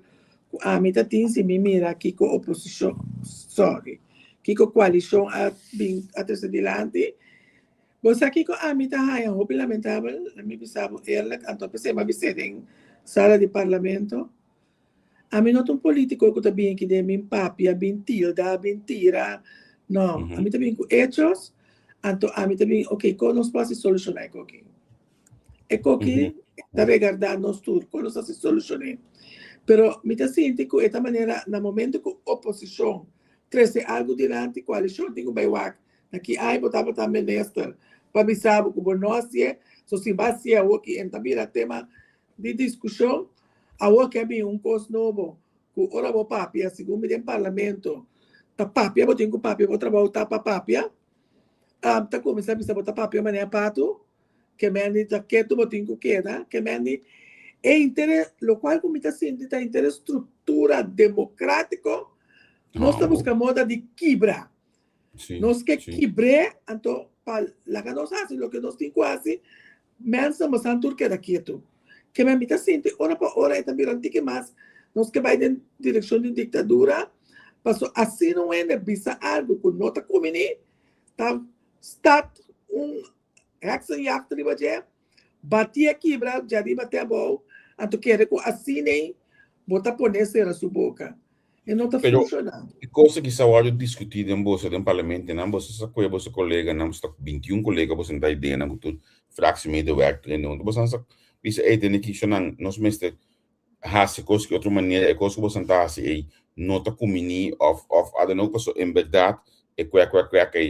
a mim tá se me mira aqui com oposição, sorry, aqui com coalição a bem atrás adiante. Você aqui com a mim tá aí, é lamentável, me pensava ela então pensei mas você em sala de parlamento. A mim não tem um político que também que de mim papel mentira, não, a mim também com hechos. Então, a mim também, ok, como nós podemos solucionar aqui? É que está regardando nós tudo, como nós podemos solucionar. Pero, me está sentindo que, de maneira, no momento que a oposição traz algo diante, a coalição tem que bailar. Aqui, botava também nesta, para avisar que nós, se vai ser o que também é tema de discussão, a que é coisa novo, que ora o papel, segundo o parlamento, tá papel, eu tenho papel, vou trabalhar para papel, tá começando a botar papel mané pato que meni tá quieto botinho queda que meni é interesse lo qual como está sendo tá interesse estrutura democrático nós estamos buscando moda de quebrar nós que quebrar então para lá que nós fazemos o que nós temos quase menos estamos a turque da quieto que me está sendo hora por hora também não tem mais nós que vai em direção de ditadura passou assim não é de bisa algo que não tá comendo tá start reação e after de batia quebra já de bater bom então quer que assim nem botar ponerse na sua boca e não está funcionando coisa que só hora discutir em bolsa do parlamento não você só com você colega não está 21 colegas você não dá ideia não tudo fraximento do work não você só isso é tem que chamar nós mestre has coisa que outra maneira é coisa que você está assim não está comini of I don't know pessoa em verdade e que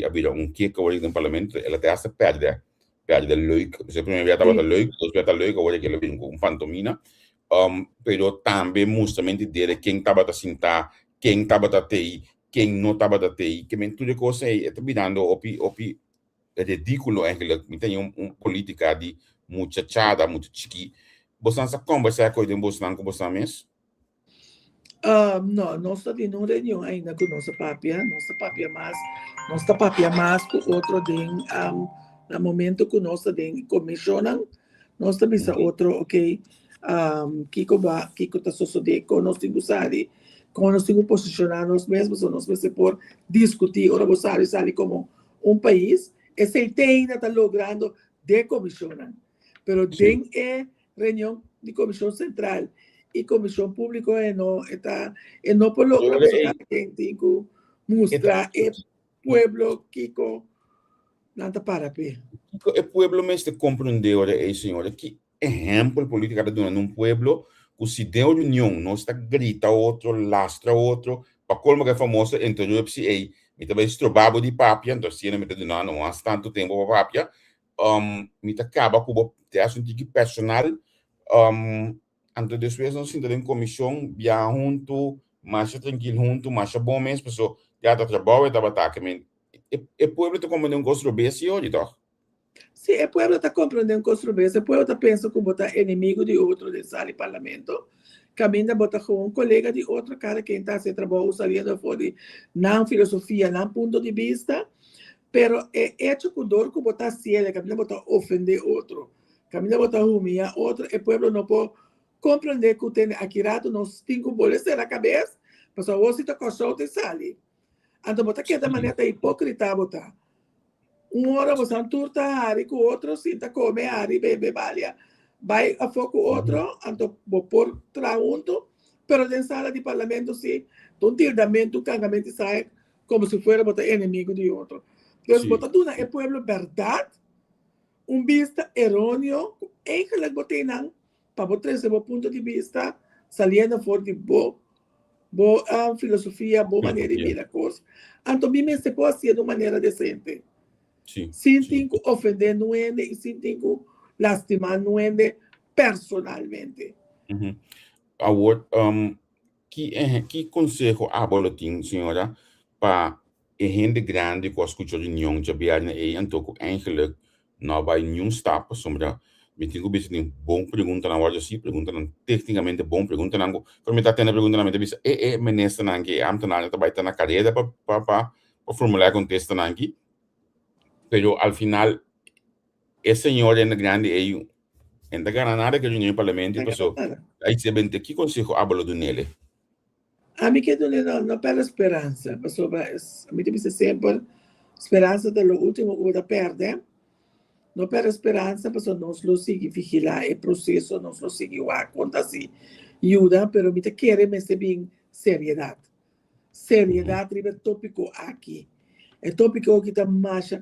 havia que eu no parlamento ela até essa perde leuk você primeiro estava leuk depois estava leuk agora que ela vem com fantomina pero também justamente dele quem estava assim quem estava da TI quem não estava da TI que men tudo coisa é virando opi é ridículo eigenlijk tem política de muchachada muito chiqui você não sabe conversar com ele você não conversa mesmo. Não, nós estamos em uma reunião ainda com nossa papia mais com outro no momento que nós estamos comissionando, nós estamos outro, ok, que está sucedendo, nós temos que posicionar nós mesmos, nós vamos por discutir, ora você sabe como país, esse ainda está logrando decomissionar, pero tem reunião de comissão central, e comissão pública não por lograr quem tem que mostrar o pueblo que não está para ver. O pueblo mesmo compreendeu senhora que exemplo política de um pueblo que se deu união não está grita outro lastra outro para como que é famoso interrupção aí me também estrobado de papia então se não me tá dando não há tanto tempo para papia me tá acaba com ter assunto que personal então, depois nós temos uma comissão, via junto, mais tranquilo junto, mais bom mesmo, pessoal, já está trabalhando, está batendo. E o povo está compreendendo controversia hoje, então? Sim, o povo está compreendendo controversia, o povo está pensando que botar inimigo de outro de sala de parlamento, caminha botar com colega de outro cara que está se trabalhando, saindo fora de não filosofia, não ponto de vista, pero é hecho com dor que botar cielo, caminha botar ofender outro, caminha botar humilhar outro, o povo não pode compreender que tem aqui rato nos 5 bolas na cabeça, mas o osso está cochão e sale. Então, bota que da maneira hipócrita, bota. Hora você turta ari com outro, sinta come ari, bebe balia. Vai a foco outro, então vou por traunto, pero na sala de parlamento, sim, um tirdamento, cangamento sai como se fosse botar inimigo de outro. Então, bota tudo é pueblo verdade, vista errôneo, eigenlijk botei não, para botar esse ponto de vista, saliendo fora de boa filosofia, boa maneira de ver a coisa. Então, mim se pode ser de maneira decente. Sem ter que ofender ninguém e sem ter que lastimar ninguém personalmente. Agora, que conselho a boletim, senhora, para a gente grande que escuta reunião de biarna e então eigenlijk não vai nenhum stap, sombra. Me tenho que fazer bom pergunta na hora assim, pergunta tecnicamente bom pergunta não, como está tendo pergunta na mente bisa, ministro não que am tanal está baita na carreira para formular contexto não que, pero al final esse senhor é grande e ainda ganha nada que reunião parlamento pessoa, aí se bem que consigo abalo do nele. A mim que não pela esperança, pessoa, a mim tem sempre esperança do último que vai perder. Não pela esperança, pessoa nós lo sigue vigilar o processo, nós lo sigue a conta assim, ajuda, pero me quer mas bem seriedade. Seriedade é tópico aqui. É tópico que está marcha,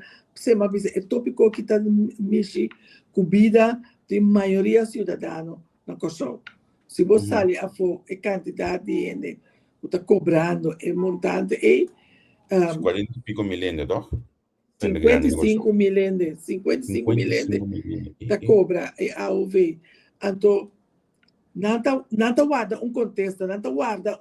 é tópico que está mexe com a vida de maioria cidadã na Kosovo. Se você sai a fora, a quantidade de gente que está cobrando, é montante, é 40 e pico milhões, não? 55 milhões da cobra e AOV. Então, não guarda contexto, não guarda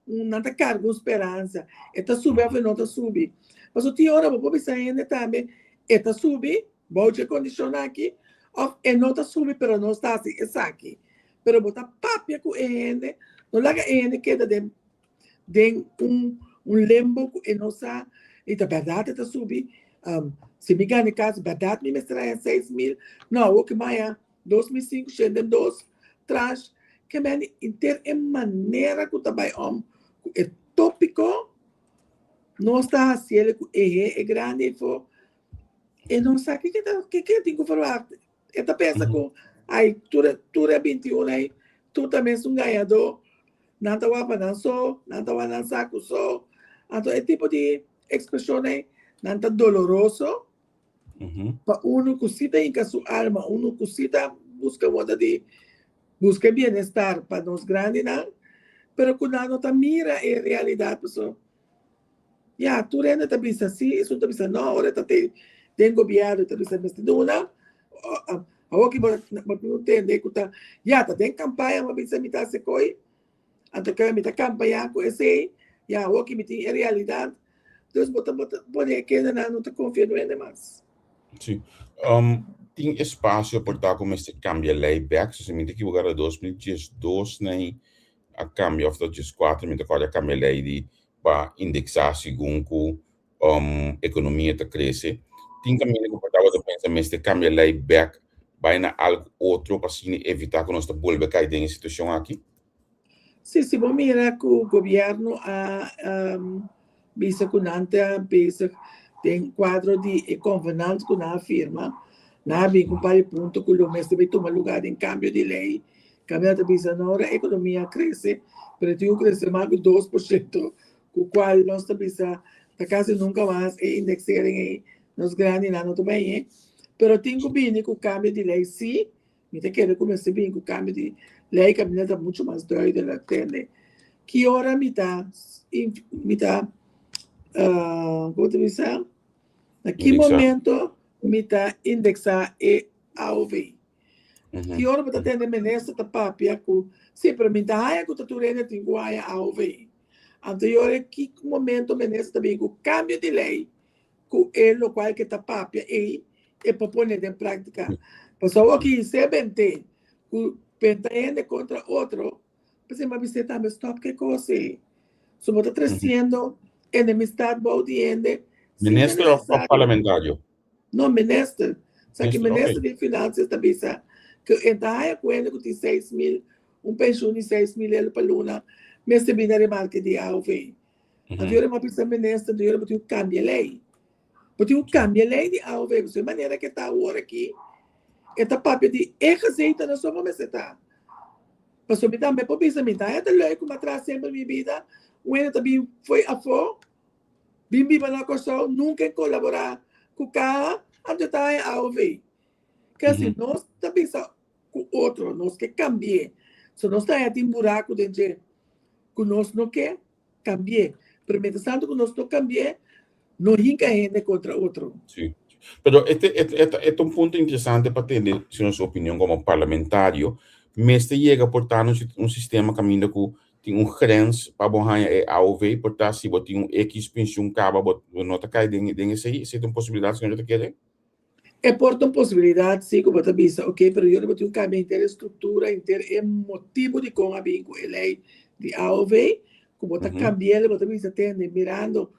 não carga esperança. Está subindo ou não está subindo. Mas o tio ora vou pensar ainda também, está subindo, vou te condicionar aqui, ou não está subindo, pero não está assim, é aqui. Pero botar papia com ele, não larga ele que de lembo e não sabe, e da verdade está subindo. Se me ganha caso, verdade, me extraia 6 mil. Não, o que mais é 2005, chegando 2, traz, que me inter é maneira que também é tópico, não está assim, é grande, e não sabe o que tem que falar. Esta pensa com, aí, tu é 21, aí, tu também és ganhador, não está não só, não está não saco só. Então, é tipo de expressão aí, não está doloroso, para uno cosita em sua alma, uno cosita busca moda de busca bem-estar para nós grandes, não? Pero quando não mira a realidade, pessoal, tu ainda está pensando assim, isso está pensando, não, agora tem governo, está pensando, mas não, agora que não entende, está tem campanha, mas pensa, me está se coi, então que me está campanha com esse, agora que me tem a realidade. Deus pode que não está confiando ainda mais. Sim. Tem espaço para estar como este cambia lei back, se me equivocar a 2012 nem a cambia of 2004 me toca a cambia lei de para indexar segundo economia está cresce. Tem caminho que para o pensamento este cambia lei back vai na algo outro para assim evitar que nós está volver cair em situação aqui. Sim, se vamos mirar que o governo bisa kunanta bisa tem quadro de convenante com a firma na bem com para ponto que o mês deve tomar lugar em cambio de lei cambia de bisa na hora a economia cresce pero tem cresce mais de 2% com o qual nós bisa da casa nunca mais é indexarem nos grandes não também pero tem que bem com o cambio de lei sim me te quero começar bem com o cambio de lei que está muito mais doido da tende que hora me tá como te dizer, naquele momento me está indexar e AOV. Que hora você tem ministro da papia com sempre me dá a que tu rende tem guaia AOV. Anterior que momento ministro também com cambio de lei com ele o qual que tá papia e propõe em prática. Pessoal que se bente com pentende contra outro, você mas você também stop que coisa. Só está crescendo enemistad baudiende. Ministro ou parlamentário? Não, ministro. Só que ministro de finanças também sabe que está a coisa que tem 6 mil pensione di 6.000 per l'una, messe bene rimarche di AOV. Allora, ma pensa ministro, io potevo cambiare lei. Potevo cambiare lei di AOV, in maniera che sta ora aqui, e sta papia di receita na sua mamaceta. Passou me dar, me pode pensar, me dá, é leuk, como atrás sempre minha vida, o ene também foi a fora, bim bim na coisa, nunca colaborar com o cara, até tá em AOV. Que assim, nós também pensamos com outro, nós que cambiar. Se nós está em buraco dentro, que nós não quer cambiar. Pero tanto que nós não cambiar, não rinca gente contra outro. Sí. Pero este es un punto interesante para tener su opinión como parlamentario. Me llega por estar un sistema caminho que tem grens para borrar AOV, por estar se você tem X pensión caba, não está caindo dentro essa tem possibilidade que você quer? É porta uma possibilidade, sim, como você disse, ok, pero eu não tenho um cambio inteiro estrutura, inteiro é motivo de como a vinco a lei de AOV, como você cambiar, você disse, atende, mirando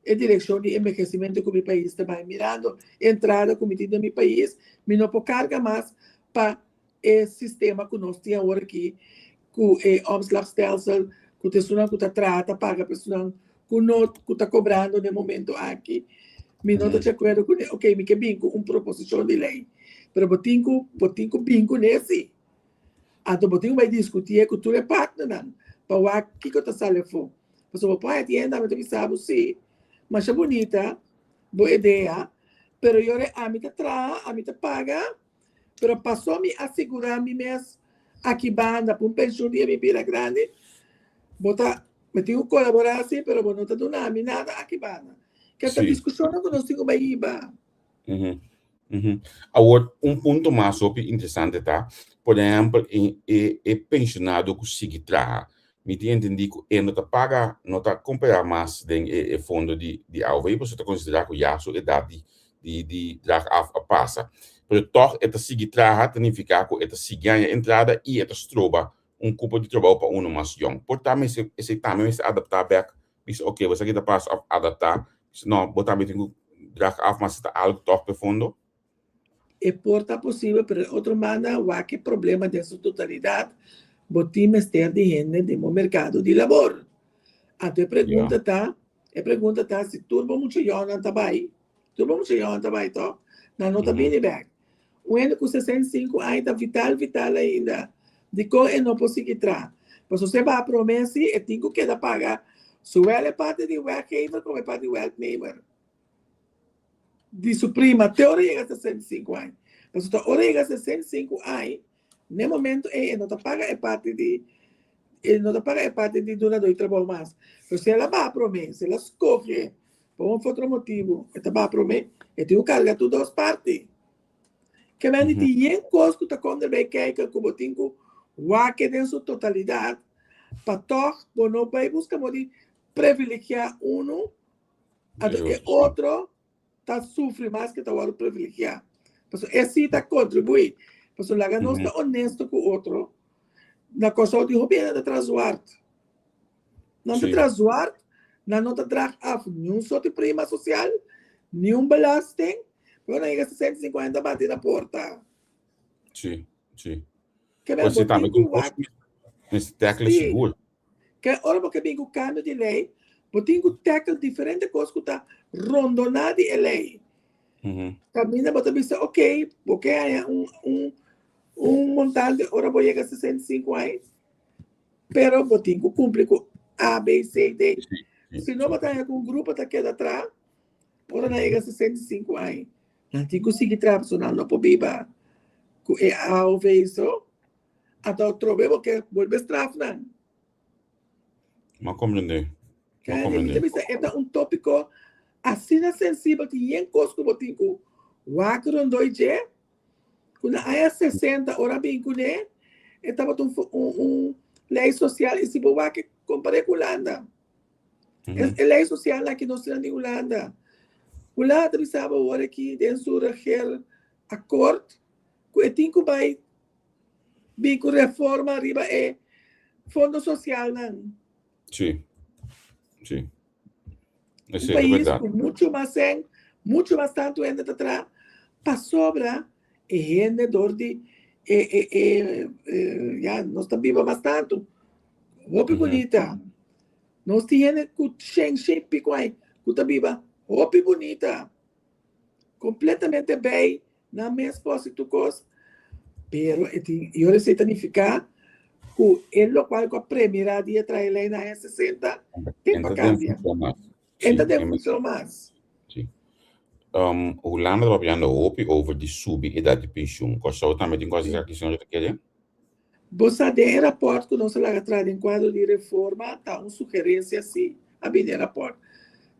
a direção de envelhecimento que o meu país também, mirando a entrada cometida no meu país, mas não pode carga mais para o sistema que nós temos agora aqui, com o omslagstelsel, que você não trata, paga a pessoa, que não está cobrando no momento aqui. Me não estou de acordo com ele. Ok, me que bingo proposição de lei. Mas botinho bingo nesse. Então, botinho vai discutir com tudo é parte, não. Para o que que está saindo fora. Mas o pai atende, mas também sabe, sim. Mas é bonita, boa ideia. Pero eu a mim tra, a mim paga. Pero passou me assegurar me mesmo aqui banda para pensão de minha vida grande. Botar, me tenho que colaborar assim, pero não está dando nada aqui banda. Que essa discussão não nós temos aí, ba. Agora, ponto mais interessante, tá? Por exemplo, pensionado que consegue trabalhar, me entendi que ele não está paga, não está comprar mais de fundo de AOV, você está considerando que já sua idade de passa. Mas toch, ele consegue trabalhar, significa que ele consegue ganhar entrada e ele troba cupo de trabalho para um mais jovem. Portanto, esse também se adaptar bem, diz, ok, você aqui está para adaptar. Não, botar bem tem drag af, mas está algo toch profundo. É porta possível, pero outro manda o que problema de sua totalidade, botar mestre de gente no mercado de labor. Até pergunta tá, se turbo muito jovem tá bem, tó, não tá bem back. O ano com 65 ainda vital ainda, de qual é não possível entrar. Mas você vai a promessa e tem que pagar. Zowel é parte de werkgever como é parte de werknemer. De sua prima, até hora chega a 65 anos. Mas até hora chega a 65 anos, no momento, ele não paga é parte de donador de trabalho mais. Mas se ela vai a promessa, ela escolhe, por um outro motivo, ela vai a promessa, ela tem que carregar tudo as partes. Que vai ter coisa que está quando vai cair, como tem que o em sua totalidade, para todos, não vai buscar privilegiar um, e outro está sofrendo mais que está o privilegiar. Esse está contribuindo. Porque o laga não está honesto com o outro. Na coisa de governo de trazuar. Não de trazuar, não está trazendo nenhum sorte prima social, nenhum belasting, quando chega a 150 bater na porta. Sim. Você também com esse tecla seguro. Que hora porque vem o cambio de lei, botem o tackle diferente coisa que está rondonado de lei. Também você pensa, ok, porque há montante de hora vou chegar a 65 anos, pero botem que cumpre com A, B, C, D. Se não botar com um grupo que está atrás, hora não chega a 65 anos. Não tem que conseguir trabalhar, não pode viver. Ao ver isso, até o problema que volve a estrafar. Não compreender. É tópico assim sensível que em coisa que eu tenho o acro dois quando há 60 horas bem com ele estava lei social e se boa que comparei com a Holanda. É lei social lá que nós temos em Holanda. Holanda sabe agora que dentro do acordo que tem que vai bem com reforma arriba é fundo social não. Sim. Um país com muito mais tanto ainda atrás, para sobra, é rendedor de ya no está viva más tanto. Hopi bonita. No tiene que shen pico ahí. Kuta viva. Hopi bonita. Completamente bem na minha esposa e tu coisa. Pero eu não sei significar que ele qual com a primeira dia trai ele na 60 tem para cambiar. Ainda deve funcionar mais. Sim. Hoe lang dat we aan de hoop over die subi e dat de pensioen? Kost zou também tem coisas aqui senhor que quer? Você tem rapport que nós lá atrás em quadro de reforma, tá uma sugerência assim, a bem rapport.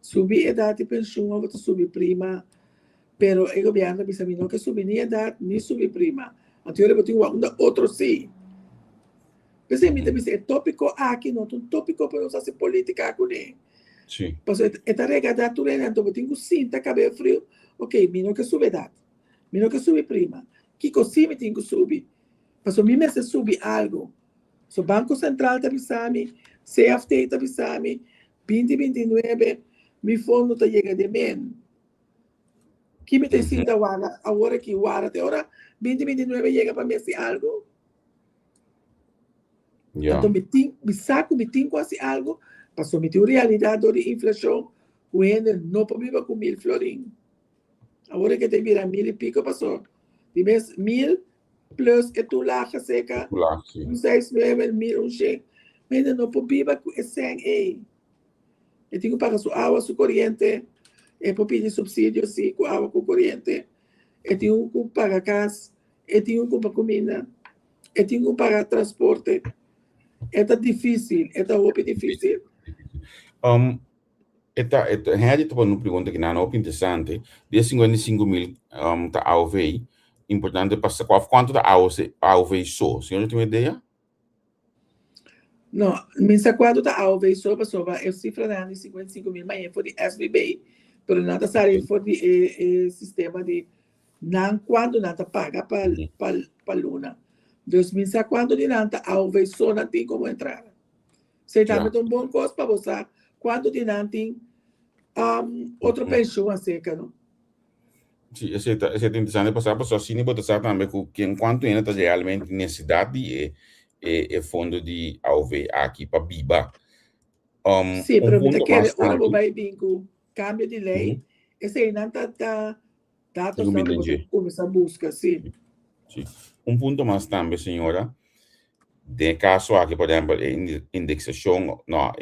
Subir a idade de pensión, ou subir prima, pero o governo diz a mim não que subir nem a idade, nem subir prima. Então eu tenho outro sim. Mas a mim também é tópico aqui, não um tópico para nós fazer política aqui. Sim. Mas esta regada tu né, então eu tenho sim, tá cabelo frio. Ok, mim não que subir idade, mim não que subir prima. Que coisa me tenho que subir? Mas mim me se subir algo. So Banco Central tá bisami, CFT tá bisami, 2029 mi fundo está llega de men. Que me tem da wala, agora que wala de hora 2029 llega para mim assim algo. Yeah. Então me saco quase algo, passou me realidade de inflação, o ende não para viver com 1.000 florin. Agora que tem vira 1.000 e pico passou. De mês 1.000 plus e tu lá seca. 6, 9, 1.000 cheio. Mas não para viver com esse aí. Eu tenho que pagar sua água, sua corrente, eu vou pedir subsídio, sim, com água, com corrente. Eu tenho que pagar casa, eu tenho que pagar comida, eu tenho que pagar transporte. É difícil, é muito difícil. Hij had een pergunta que não é interessante. De 55.000 da AOV, importante para saber quanto da AOV só. O senhor tem uma ideia? Não, minha quadro da AOV soba, é cifra de 55.000, mas foi de SBB, pero nada sabe foi de sistema de não quando nada paga para Luna. 2005 quando de nada AOV só não tem como entrar. Você também tem um bom custo para você quando de não tem outra pensão a seca, não? Sim, esse é interessante passar para só assim, botar saber também que enquanto ainda está realmente necessidade e fundo de AOV aqui para BIBA. Sim, pero me quer algo vai vir com cambio de lei. Esse aí não está começar a busca, sim. Sim. Ponto mais também, senhora, de caso aqui, por exemplo, indexação, não,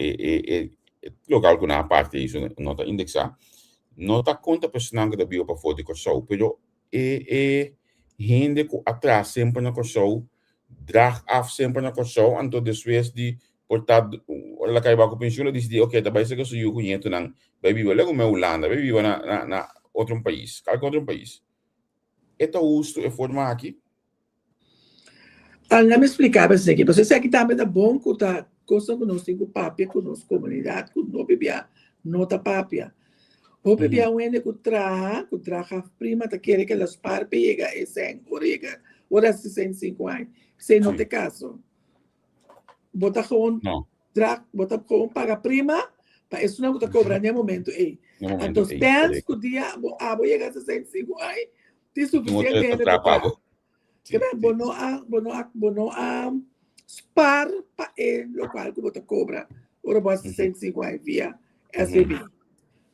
local que na parte isso não está indexar, não está conta personal que da bio para foto com show, pero gente que atrás sempre na show drag af sempre na show, então depois de portar ela cai bago pensione diz ok, da vai ser que eu conheço não vai viver lá como Holanda, vai viver na outro país, qualquer outro país. Esta uso é forma aqui. Não me explicava isso aqui. Você sabe que também é bom que tá coisa que nós temos papia com nossa comunidade, que não bebia, não tá papia. O bebia um ene que traga prima, tá querendo que elas parem pega e sem orega, ora 65 anos. Se não tem caso. Bota gewoon bota gewoon paga prima, para isso não tá cobrando no momento aí. Então pensa que o dia vou chegar a 65 anos, tem suficiente para pagar. Que bem, bono a spar para ele local que bota cobra, ora bota 65 anos via SBB.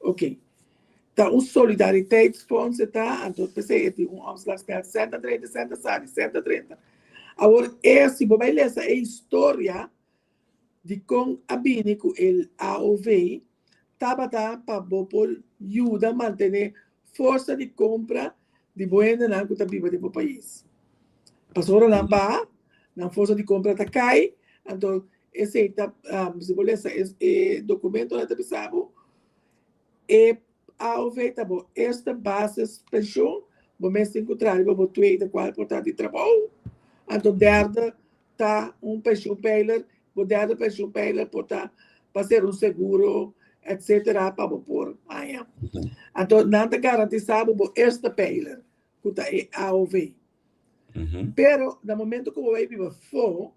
Ok. Tá solidariteitsfonds tá, então pensei que um omslagsgeld 130. Agora, esse, vai ler essa história de como a Bini, com o AOV, estava para ajuda a manter força de compra de boenda na que está viva do país. Passou na força de compra está cai, então, esse se você ler esse documento, nós precisamos, AOV está bom, esta base pensão, vamos se encontrar, vamos ter de qual portal de trabalho. Então, derde tá pension peiler, o derde pension peiler para fazer seguro, etc. para pôr. Então, nada garantizado o este peiler, que é AOV. Pero, no momento que você vive fora,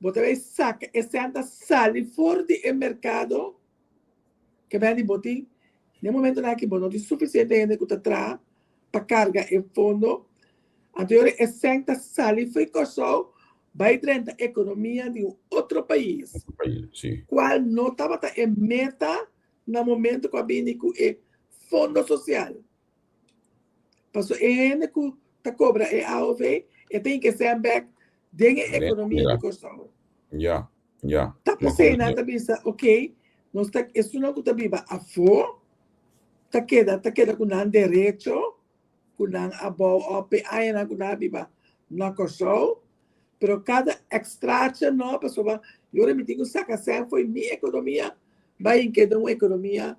você vai sacar esse anda sale fora do mercado, que vem de botim, no momento que você não tem suficiente gente que está atrás para carregar o fundo, Agora, é senta sali foi coçou, vai dentro da economia de outro país, Sim. qual não estava em meta no momento que a bínico é fundo social. Passou ele que tá cobra é AOV, e tem que ser back dentro da economia de coçou. Yeah. Tá pensando nada bisa, ok, nós tá isso não que tá biba a fo, tá queda com um direito, com um abo op aí na com biba na coçou. Pero cada extraction não, pessoal, eu me digo saca sempre foi minha economia, vai em que uma economia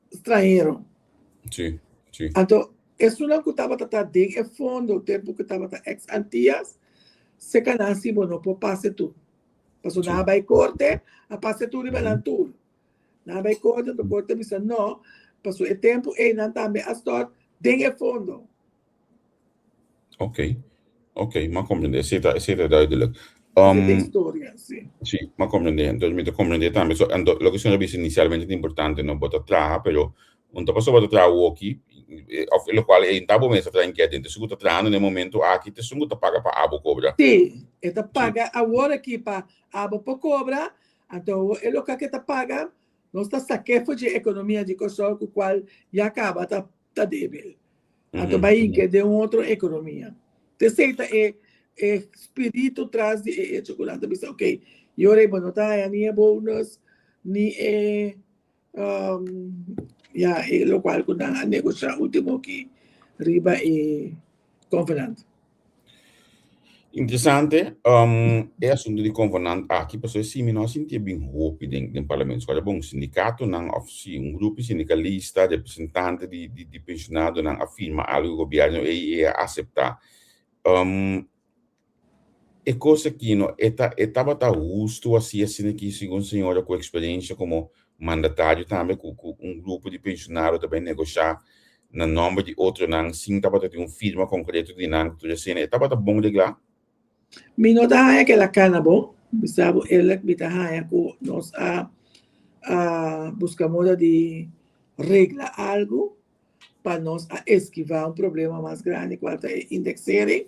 estrangeiro. Sim. Então, isso não que estava tratando de fundo, o tempo que estava ex antias, se canasi bono por passe tu. Passou na vai corte, a passe tu ribelan tu. Na vai corte, do corte bisa não, passou o tempo e não também a start de fundo. Ok, maar compreender, duidelijk. Essa é a história, sim. Sì, ma comprendendo, mi comprendere también. So, lo que sono visto inizialmente importante non bota tra, però un dopo sopra tra uochi, lo quale in tabo mesa tra inquietente, su guta tra nel momento aqui te su guta paga pa abo cobra. Sim, ela paga agora aqui para abo para cobra, então é o que ela paga, nós está saqueando de economia de coisa com qual já acaba tá débil. Então vai que de outra economia. Terceira é espírito traz de chocolate, bisa ok. E ora bom tá nem é bônus, nem é lo qual com a negociar último que riba e convenant. Interessante, é assunto de convenant aqui, pessoas sim, nós sentimos bem roupa dentro do parlamento. Escolha bom sindicato, não, sim, grupo sindicalista, representante de pensionado, não afirma algo o governo e aceitar. É coisa que não estava justo assim que segundo senhora com experiência como mandatário também com grupo de pensionados também negociar na nome de outro não sim estava tendo firma concreto de não tudo assim estava bom de lá. Mino da que la cana bom, bisabo ele bita haya ko nos a buscar moda de regla algo para nós a esquivar problema mais grande quanto é indexarem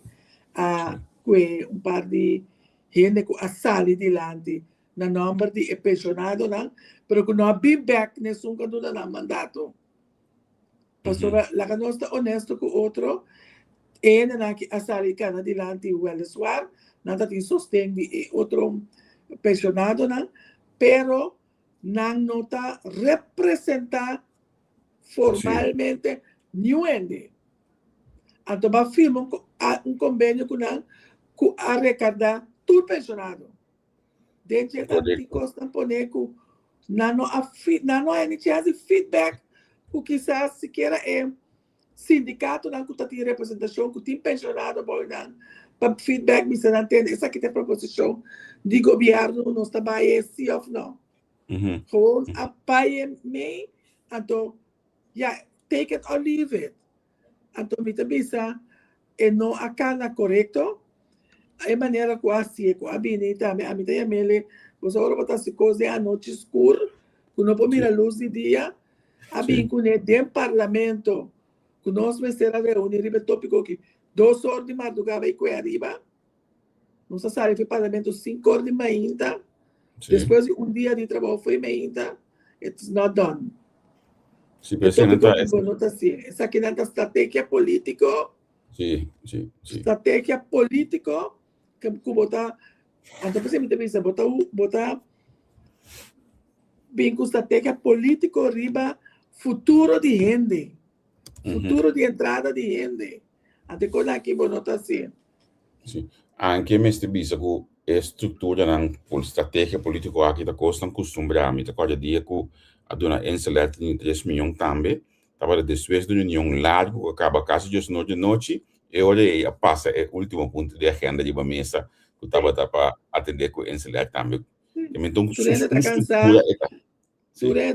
a que par de gente que a sali dilante na número de pensionado não, pero que não be back nesse quando na mandato. Pastor, la que nós está honesto com outro, na que a sali cana dilante o suar, nada tem sostém de outro pensionado não, pero não está representar formalmente nenhum. Então, vai firmar convênio com arrecadar tudo pensionado. Dentro de costa poner com não é nem feedback o que se queira é sindicato não que tem representação que tem pensionado para feedback me não tem essa que tem proposição de governo não está bem sim ou não. Gewoon apoie me então take it or leave it. Então, me bisa não acana correto a maneira que assim com a binita a mim também mele você agora botar se coisa à noite escura quando não mira luz de dia a mim com dentro parlamento que nós vamos ter a reunião ribe tópico que 2 horas de madrugada vai com arriba não se sabe foi parlamento 5 horas de manhã depois de dia de trabalho foi manhã it's not done. Sì, Presidente, essa aqui é a estratégia política. Sì. Estratégia política que botar. Então, você me diz, botar bem com estratégia política riba futuro de gente. Futuro de entrada de gente. Até quando aqui botar assim. Sì. Anche me stessa con struttura con strategia politica aqui da costa costumbrami, da quale dia que aduna enselete de 3 milhões também, estava depois da reunião largo que acaba quase de noite, e olha passa o último ponto de agenda de uma mesa que estava para atender com enselete também. Então, está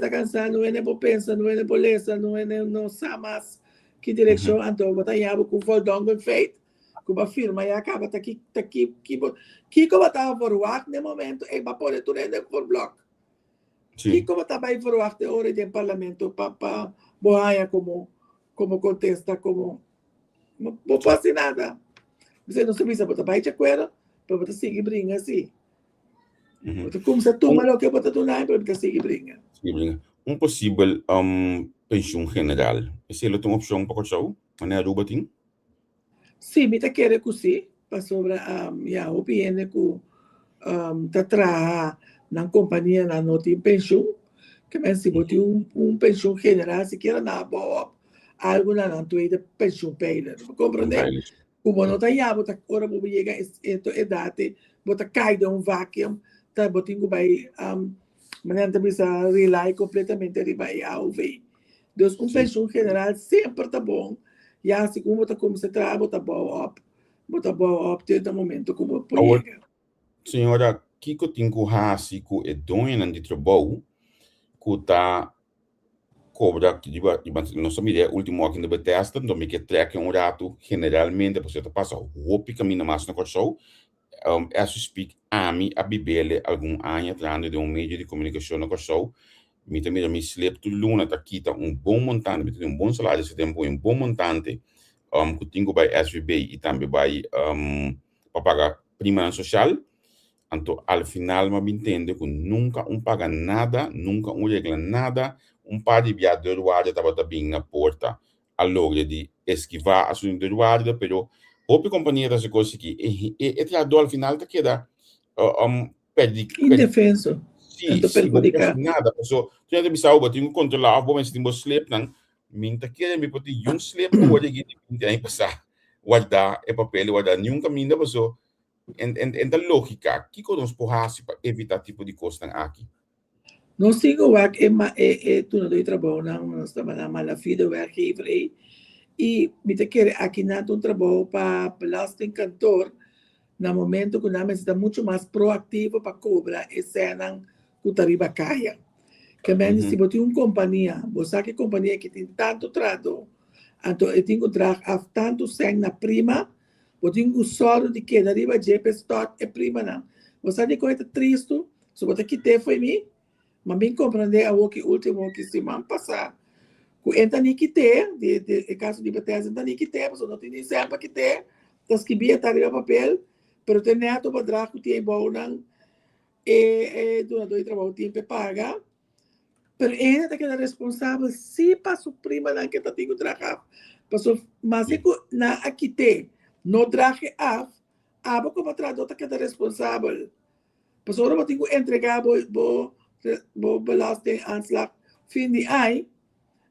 cansado, não é por pensar, não é por lesa, não sabe mais que direção, então, botar em água com fodão feito, com uma firma e acaba que como estava por o ar, no momento, e vai pôr tudo por bloco. E como está bem por o ar, hora de parlamento, para boaia como contesta, como não pode nada. Você não sabe se você vai te acuerdo, para você seguir brinca assim. Você começa a tomar o que você tomar, para você seguir brinca. Possível pensão general. Essa é outra opção para o maneira do batim? Sim, me quer que sim, para sobre a opinião que tá trabalhando na companhia na nota pensão, que me se bote pensão general, se quer na boa, algo na tua pensão payer, compreende? Como não tá já, bota agora vou chegar esta idade, bota cai de vacuum, tá botinho vai maneira também se rely completamente de vai ao ver. Então, pensão general sempre tá bom. Já se como tá como se trabalha, bota boa até o momento como pode. Senhora, que eu tenho que é dono de trabalho, que tá cobra que não sabe ideia último aqui no Bethesda, então me que treca rato generalmente você passa roupa caminho mais no corso, as speak a mim a bibele algum ano atrás de meio de comunicação no corso, me também me sleep tu luna tá aqui tá bom montante, me tem bom salário esse tempo bom montante, que tenho by SVB e também by para pagar prima social. Então, al final, me entende que nunca paga nada, nunca regla nada, par de viador guarda estava bem na porta, a logra de esquivar a sua guarda, pero outra companhia dessa coisa aqui, e trabalhador al final tá queda perde indefenso. Sim, não nada, pessoa, tu já pensou, eu tenho que controlar, vou me sentir sleep não, minta que me pode sleep, o que que tem passar, guardar é papel, guardar nenhum caminho da pessoa. Da lógica, que nós podemos para evitar tipo de coisa aqui? Nós temos tu não doi trabalho, nós estamos na malafide werkgever e me te quer aqui na um trabalho para belasting cantor, no momento que nós está muito mais proativo para cobrar e cena que tariba caia. Que menos se botar companhia, você que companhia que tem tanto trato, então eu tenho que trabalhar tanto sem na prima. Eu tenho solo de que dariba JP Stock é prima não. Você de coisa triste, se você quiser foi mim, mas bem compreender a que último que semana passar. Que entra nem quiser, de caso de Bethesda entra nem quiser, você não tem nem sempre que ter, das que bia tarefa papel, pero tem neto para dar que tem bom não durante o trabalho tem que pagar. Pero ele tem que ser responsável se para sua prima não que tá tem que trabalhar. Mas é que na aqui tem no traje af, abo como tradutor que é responsável. Pois agora eu tenho que entregar bo belasting aanslag fim de ano.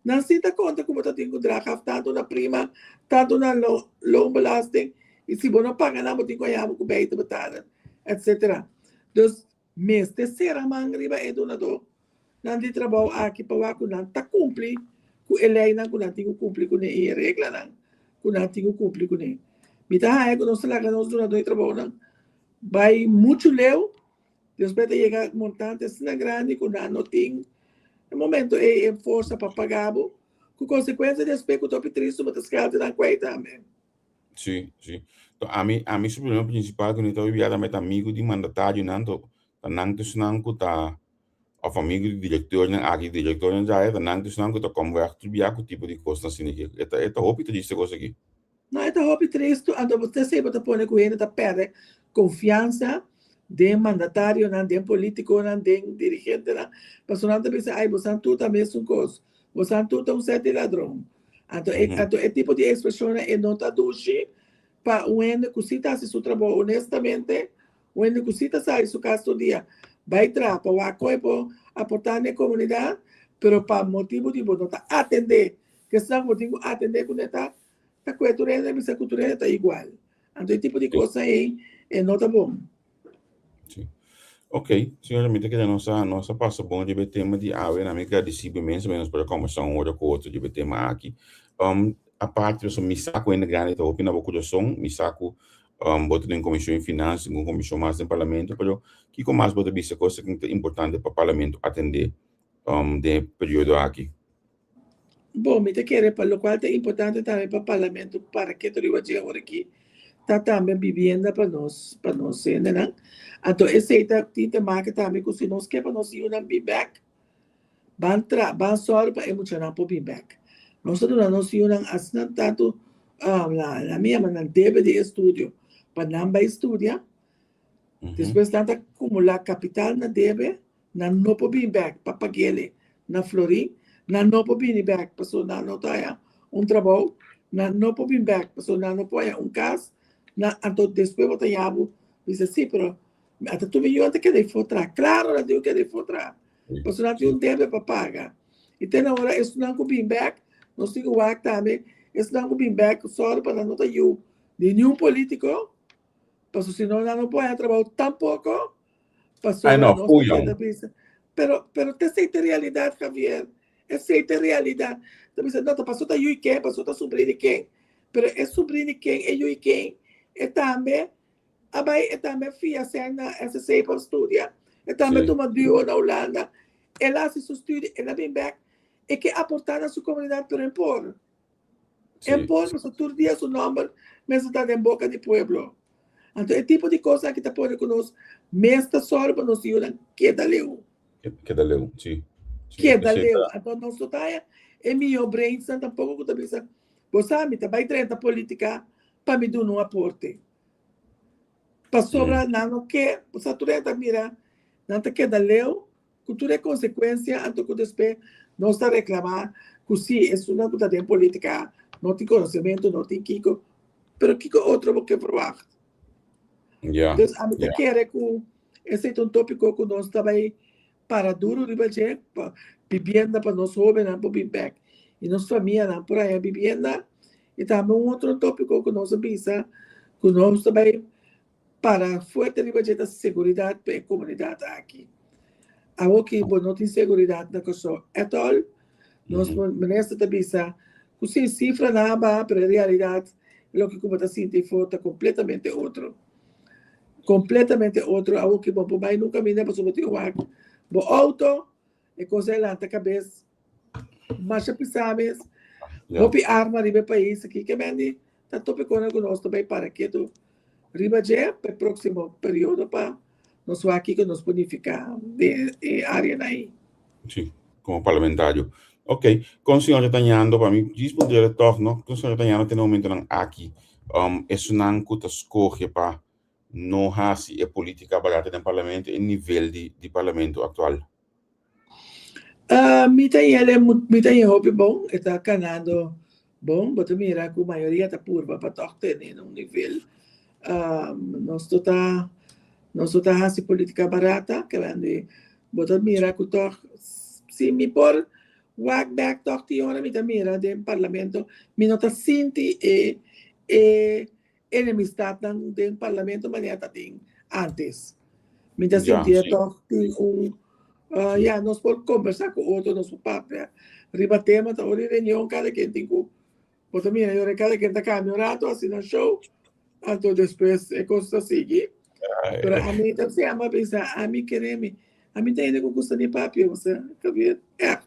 Não se dá conta como eu tenho que trabalhar tanto na prima, tanto na loan belasting, e se eu não pagar nada, eu tenho que ir com beita betalen, etc. Então, mês terceira mangriba é donador. Não de trabalho aqui para que não tá cumprir com ele não que não tenho cumprir com a regra não, que não tenho cumprir com ele. Mita é que nós nós donador trabalho vai muito leu, depois de chegar montante na grande que não tem no momento é força para pagar, com consequência depois que o top triste mas que ela não quer também. Sim. Então a mim o problema principal que eu estou enviado a amigo de mandatário não que tá of amigo de diretor não aqui diretor não já é não que tá converter via com tipo de coisa assim que é hobby de isso coisa aqui. Não, é hobby triste, então você sempre está pondo com ele, está perde confiança de mandatário, não de político, não de dirigente, não. Mas não está pensando, você tudo a mesma coisa, você tudo um certo ladrão. Então, é tipo de expressão é não está duche para o ende que se está se seu trabalho honestamente, o ende que se está sai seu caso do dia, vai trabalhar para o apoio para aportar na comunidade, pero para motivo de não tá atender, que senão motivo atender com está a cultura e a cultura está igual. Então, esse tipo de coisa aí não está bom. Sim. Ok, senhora, me que nossa passa bom de tema de água, na minha decidi imenso menos para conversar hora com outro de tema aqui. A parte do me saco ainda grande, então opina pouco de som, me saco boto em comissão em finanças, em comissão mais em parlamento, pero que com mais boto bisa coisa que é importante para o parlamento atender de período aqui. Bom, me quer para o qual é importante também para o parlamento para que tu vai agora aqui tá também vivienda para nós né? Então esse tema que também que se nós quer para nós ir um feedback, ban só para emocionar para feedback. Nós não ir um assim tanto na minha, na deve de estudo, para não vai estudar, depois tenta acumular capital na deve, na não pode vir back para pagar na Florim, na não pode vir back para so na não tá trabalho, na não pode vir back para so na não pode casa, na então depois volta yabo, diz assim, pero até tu me até que de fotra, claro, na deu que de fotra, para so na tem deve para pagar, e tem na hora isso não pode vir back, nós temos o act também, isso não pode vir back só para não tá eu, de nenhum político. Pues si no, no puede trabajar tampoco. Pasó pero te aceita realidad, Javier. Aceita realidad. Te dice, no, te pasó yo y qué, pasó ta sobrinha y qué. Pero es sobrinha y qué, ellos y qué. Y también, también fui a hacer ese seis para estudiar. Y también toma Dios en Holanda. Él hace su estudio, él viene back. Y que aportar a su comunidad, pero en por. En por, pues todo día su nombre, me está en boca del pueblo. Então, é tipo de coisa que está por conosco, mesmo só para nos ajudar, que dá leu. Que dá leu, sim. Que dá leu. Então, nós estamos em meu brain, tampouco que talvez, você sabe, vai treinar política para me dar um aporte. Para sobrar, não que, você treina, mira, não te queda leu, cultura é consequência, então, que depois, nós está reclamar, que sim, é uma coisa de política, não tem conhecimento, não tem Kiko, mas Kiko outro que provar. Então, a gente quer que esse é um tópico que nós também para duro de fazer, vivienda para nós jovens, para o back. E nossa família, por aí, vivienda. E também outro tópico que nós visa, que nós também para forte de fazer a segurança para a comunidade aqui. Algo que não tem segurança na coisa é tal, nós nessa visa, que sem cifra nada, para a realidade, o que como está sentindo foi completamente outro. Completamente outro, algo que bom, mas nunca me lembro sobre o água. Bom, auto, é coisa lá na cabeça, marcha pisames, bopi arma riba país aqui que vende, tá tope com nós também para que tu riba já para o próximo período para nós aqui que nos bonificar de área aí. Sim, como parlamentário. Ok, com o senhor Netanyahu, para mim, diz para o diretor, não? Com o senhor Netanyahu tem um momento aqui, isso não custa escolher para não há se a política barata no parlamento em nível de parlamento atual. Me tem hobby bom, está canando bom, mas mira que a maioria está pura para tocar em um nível. Nós está assim política barata, que vende, mas mira que se me por walk back toque hora me mira do parlamento, me nota sinti enemistad do parlamento maneira tem antes. Me dá sentir toque nós podemos conversar com outro, nosso papo, ribatemos, tá hora reunião, cada quem tem que, mas também eu cada quem tá caminhando, assim no show, então depois é coisa assim, mas a mim também ama pensar, a mim queremos, a mim tem ainda que custa de papo, você, tá vendo?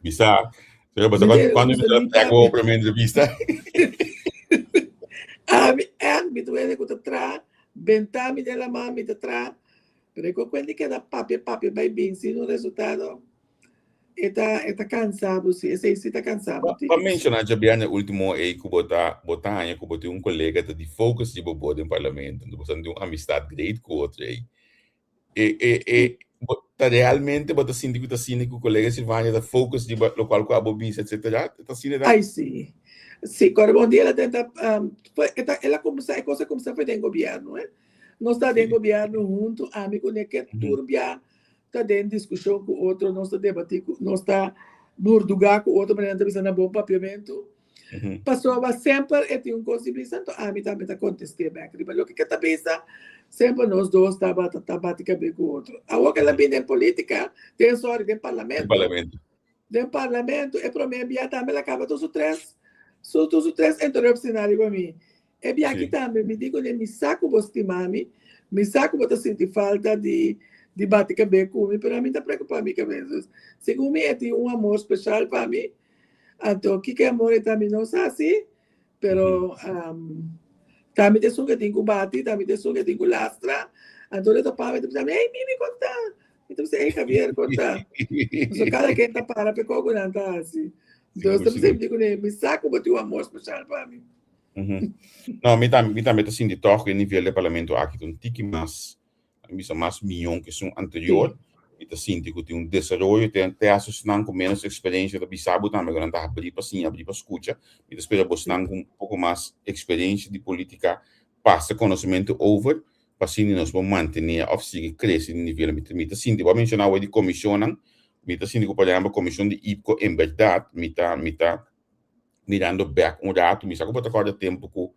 Bisa, quando você pega o primeiro entrevista, a mim, me tu ainda que tu traz, bentar me dela mãe, me tu traz. Pero quando que da papi vai bem, se no resultado está cansado, se está cansado. Para mencionar já bem no último aí que botar colega de focus de bobo no parlamento, você tem uma amistade grande com outro aí. Tá realmente bota sinto que tá sendo que o colega Silvânia da focus de local com a bobisa, etc. Tá sendo. Ai sim. Sim, quando bom dia ela tenta ela começa a fazer em governo, né? Nós estamos dentro do governo junto, amigo, né, que turbia, está dentro de discussão com o outro, nós estamos debatendo, nós estamos burdugar com o outro, mas não estamos bom papiamento. Passou, mas sempre tem um consibilizante, a mim também está contestando, mas o que está pensando, sempre nós dois estamos batendo com o outro. Agora que ela vem em política, tem sorte, tem parlamento. Tem parlamento, é para mim, também acaba todos os três entram no cenário para mim. E bem aqui também, me digo, me saco você mami, me saco você sentir falta de bater cabelo comigo, mas a mim está preocupado com isso. Segundo mim, tem amor especial para mim. Então, o que é amor também não sei assim, pero também tem som que tem que bater, também tem som que tem que lastra. Então, eu estou para mim, ei, me conta. Então, ei, Javier, conta. Então, cada quem está para, porque algo não está assim. Então, eu sempre digo, me saco você amor especial para mim. Não, me também assim de toque em nível de parlamento aqui um tique mais milhão que são anterior. Me assim que tem desenvolvimento, tem associação com menos experiência da bisabo também quando tá abrir para escuta. Me espera buscar com pouco mais experiência de política, passa conhecimento over, para assim nós vamos manter ou seguir crescer em nível me assim de vou mencionar o de comissão, me assim que por exemplo comissão de IPCO em verdade, me tá mirando back rato, me sabe que pode tempo com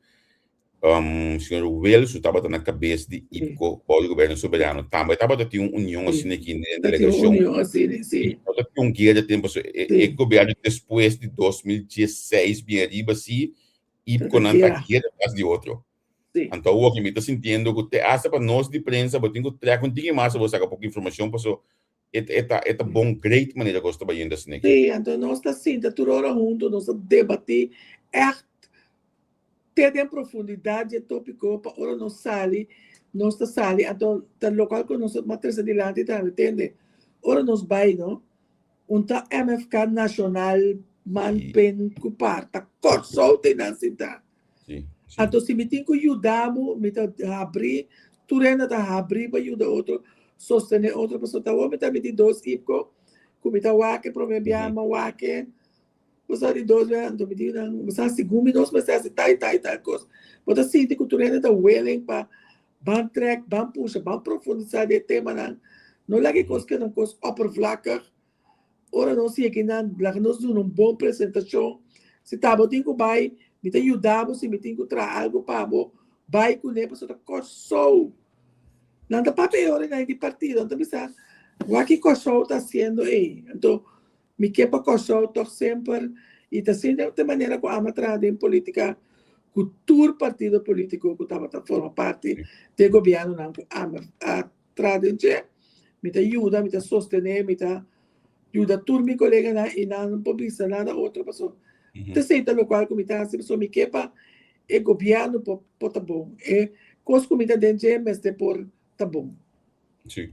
senhor Wells estava na cabeça de IPCO, o governo soberano, também estava tinha uma união assim aqui na delegação. Sim. Tinha guia de tempo, o governo depois de 2016, bem arriba, assim, IPCO não está guia atrás de outro. Então, o que me está sentindo, que te asa para nós de prensa, eu tenho que trazer contigo mais, você sacar pouca informação, para é bom, great maneira que eu estou indo assim aqui. Sim, então nós está assim, toda hora junto, nós debater, ter em profundidade é tópico para ora não sale, nós está sale, então tá local que nós matriz adiante, tá entende? Ora nós vai, não? Unta MFK nacional manpen kupar, tá corso tem na cidade. Então se me tem que ajudar, me tá abrir, tu renda tá abrir para ajudar outro, sostener outra pessoa, tá o me tá me de dois ipco, como tá wake, promebiar ma wake. Você de dois anos, me diz, você segundo nós, mas é tal coisa. Mas assim, de cultura da willing para ban track, ban puxa, ban profundizar de tema não lagi coisa que não coisa oppervlakkig. Ora não sei que não, nós damos uma boa apresentação. Se tá bom, tem que vai, me tem ajudar, se me tem que trazer algo para bom, vai com ele, pessoa coçou. Não dá para pior de partido, então pensar, o que coçou está sendo aí. Então me quepa coçou, tô sempre e tá sendo de maneira que a matrada em política, cultura partido político que estava forma parte do governo não a tradição, me tá ajuda, me tá sostener, me tá ajuda tur mi colega na e não publica nada outra pessoa. Te senta no qual comita se pessoa me quepa e governo por tá bom. E cos comita dentro mas de por tá bom. Sim.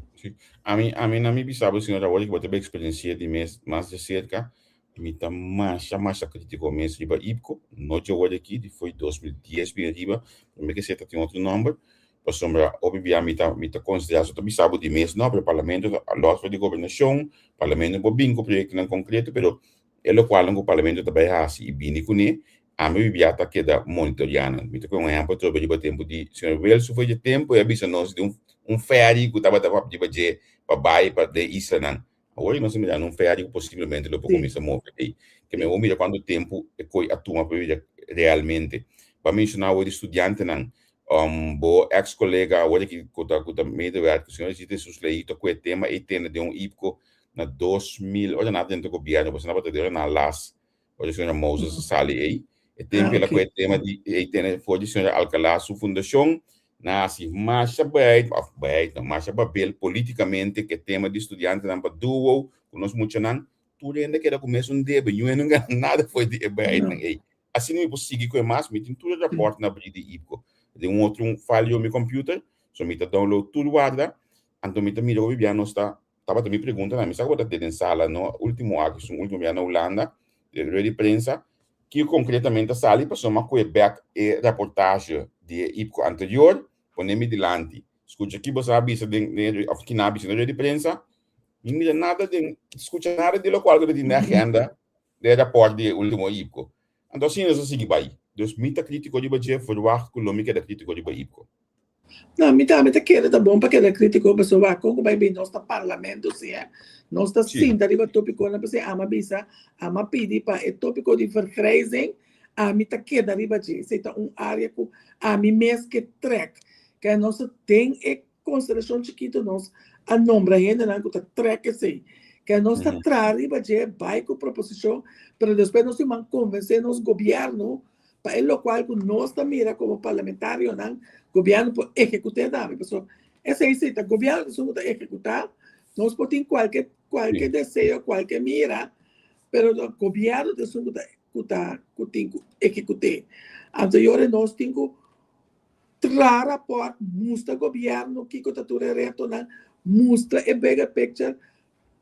A mim na minha bisaba, senhora, olha que eu tive experiência de mais de cerca, me tá mais crítico mesmo de IPCO, não te olha aqui, foi 2010 bem arriba, me que você tem outro número, para sombra, obviamente, me tá considerado, eu bisaba de mês, não, para o parlamento, a loja de governação, parlamento, não bingo projeto em concreto, pero é o qual o parlamento também assim, e bem com ele, a minha biblia tá queda monitoreando, me tá com um exemplo, trabalhei para tempo de, senhor Wells, foi de tempo, e avisa nós de um ferry que estava para baixo para de isla não. Agora nós estamos um ferry que possivelmente lo começa a mover aí. Que me mira quando o tempo é coi atuma para realmente. Para mencionar o estudante não, bo ex colega agora que kuta medewerker, senhor existe sus leito com o tema e tem de IPCO na 2000, olha nada dentro do governo, você não pode na las, olha senhor Moses sale aí. E tem pela com o tema de e tem foi de senhor Alcalá sua fundação na assim mais mais papel politicamente que tema de estudante não para duo conosco muito não tudo ainda que era começo debate não nada foi de aí assim não possível que mais me tem tudo rapport na abrir de IPCO de outro falhou meu computer so me tá download tudo guarda então me tá mirou e bem não está tava também pergunta na me sabe botar em sala no último aqui um último na Holanda de prensa que concretamente a sala passou uma Quebec e reportagem de IPCO anterior ponemos delante. Escuta aqui, você avisa aqui na avisa de prensa, não mira nada de escuta nada de lo qual que tem na agenda de rapport de último IPCO. Então assim nós seguimos aí. Deus mita crítico de baixo foi o arco econômico da crítico de IPCO. Não, me tá querendo tá bom para que crítico pessoa como vai bem nosso parlamento se é. Nós está sim dariva tópico na pessoa ama bisa, ama pedir para o tópico de vergrijzing, a mim tá que dariva de, se tá área com a mim mesmo que track que nós tem consideração chiquito nós a nombra ainda não que track assim que nós está trariba de vai com proposição para depois nós vamos convencer nos governo para o qual nós está mira como parlamentário não governo por executar nada pessoal essa aí tá governo só está executar nós podemos qualquer desejo qualquer mira pero o governo de só está executar anterior nós temos tra rapport mostra governo que cotatura retornar mostra e bega picture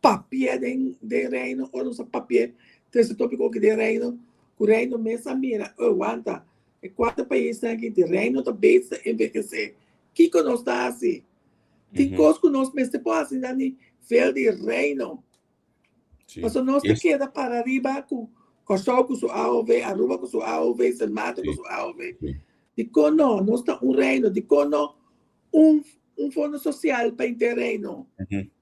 papel de reino ou não papier desse tópico que de reino o reino mesa mira aguanta E 4 países aqui, de reino também está envelhecer. Que que nós está assim? Tem coisas que nós mesmo depois assim, Dani, fel de reino. Mas nós te queda para arriba com Cachorro com sua AOV, Aruba com sua AOV, Selmata com sua AOV. Dico não, nós está reino, dico não, fundo social para o reino.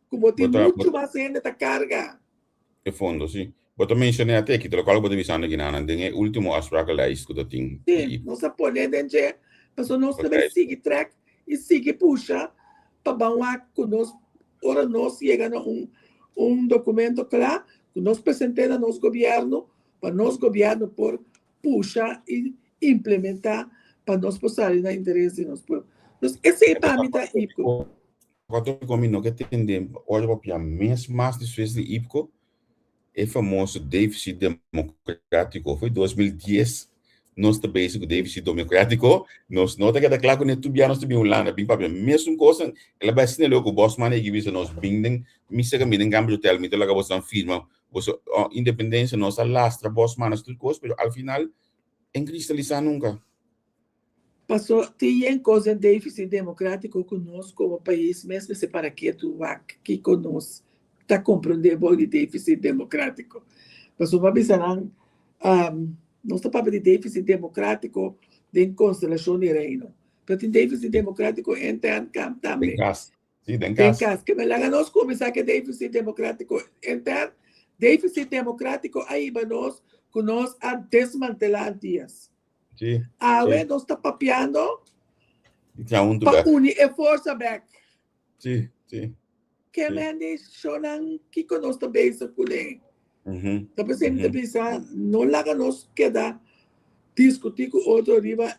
Como tem muito mais gente da carga. E fundo, sim. Bota mencionei até que te qual bota visando aqui na tem último aspecto lá isso que tem. Sim, nós podemos dizer, mas nós também sigue track e sigue puxa para banhar com nós. Ora nós chegamos a documento claro que nós apresentamos ao nosso governo para nosso governo por puxar e implementar para nós passar no interesse de nós. Esse é para mim da IPCO. Quando eu combino que tem olha para mês mais de Suécia de IPCO é famoso déficit democrático foi 2010 nós também com déficit democrático nós nota que da claro que tu nós também lá bem papel mesmo coisa ela vai ser logo boss man e que nós bindem me chega me den cambio hotel me te laga você firma você independência nossa lastra boss man as tudo coisa mas ao final em cristalizar nunca passou tem coisa déficit democrático conosco como país mesmo se para que tu que conosco está compreendendo o déficit democrático. Mas o país não está para o déficit democrático de constelação de reino. Mas tem déficit democrático interno também. Tem caso. Sim, tem caso. Que me laga nós começar que déficit democrático interno, déficit democrático aí para nós, que nós a desmantelar dias. Sim. Agora nós está papiando para unir e força back. Sim, sim. Que mende shonan que conosco também se pule. Então sempre pensar não laga nos queda discutir com outro riba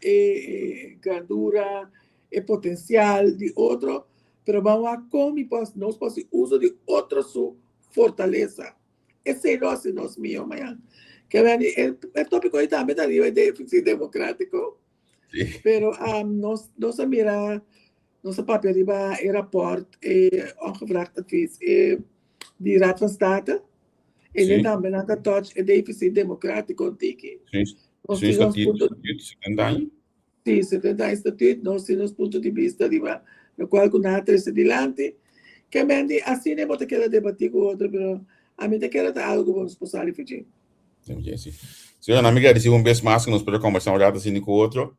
grandura e potencial de outro, pero vamos a como nós posso uso de outro su fortaleza. Esse é nosso meu amanhã. Que mende o tópico aí também da riba de déficit democrático. Pero nós mira nosso papel riba rapport ongevraagd advies die Raad van State. En dan ben ik het touch het déficit democrático tiki. Sim, estatuto 70 anos. Sim, 70 anos estatuto, nós temos ponto de vista riba, no qual com nada três adiante. Que mendi assim nem bota querer debater com outro, pero a mim te quer dar algo vamos passar e fazer. Sim. Senhora amiga, disse vez mais que nós podemos conversar já assim com outro.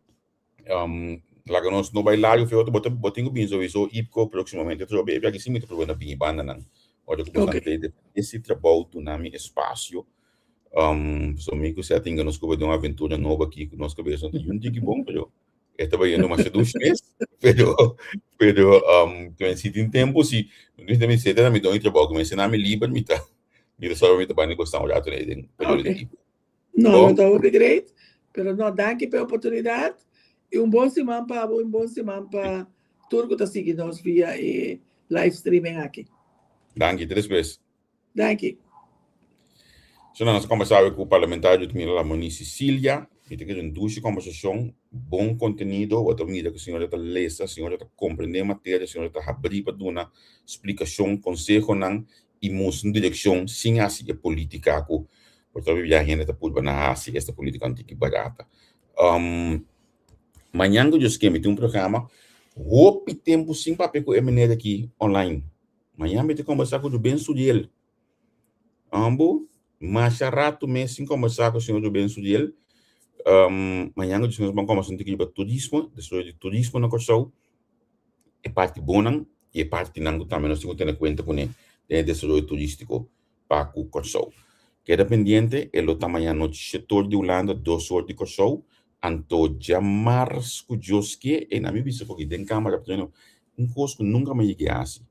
Lá que nós no bailário foi outro botinho bem sobre isso IPCO proximamente eu bem aqui sim muito problema bem banda não olha como bastante esse trabalho do nome espaço so me que se atinga nos como de uma aventura nova aqui com nós cabeça não tem que bom pero esta vai indo mais 2 meses pero que se tem tempo se não tem se tem me dá um trabalho que me ensina me livre me tá só me tá bem gostando já tem período aqui não então great pero não danke pela oportunidade. E bom semana para tudo que está seguindo nós via live streaming aqui. Danke, 3 vezes. Danke. So, nós conversamos com o parlamentar de Mila Moni Sicília, e tem que ter uma conversação, bom conteúdo, outra medida que a senhora está lesa, a senhora está compreendendo a matéria, a senhora está abrindo para dar uma explicação, conselho, e uma direção, sem assim a política, porque a gente está por banhar essa política antiga barata. Amanhã eu esquema tem programa roupa tempo sem papel com MNE aqui online. Amanhã eu conversar com o Ben Sudiel. Mas rato mês sem conversar com o senhor Ben Sudiel. Amanhã nós vamos conversar sobre turismo, de turismo na Kosovo. É parte boa e é parte não também nós temos que ter conta com o desenvolvimento turístico para o Kosovo. Queda pendiente, ele amanhã no setor de Holanda, 2 horas de Kosovo. Anto jamars ku joske e na mi bisa ko den kamera pleno coisa que nunca me cheguei assim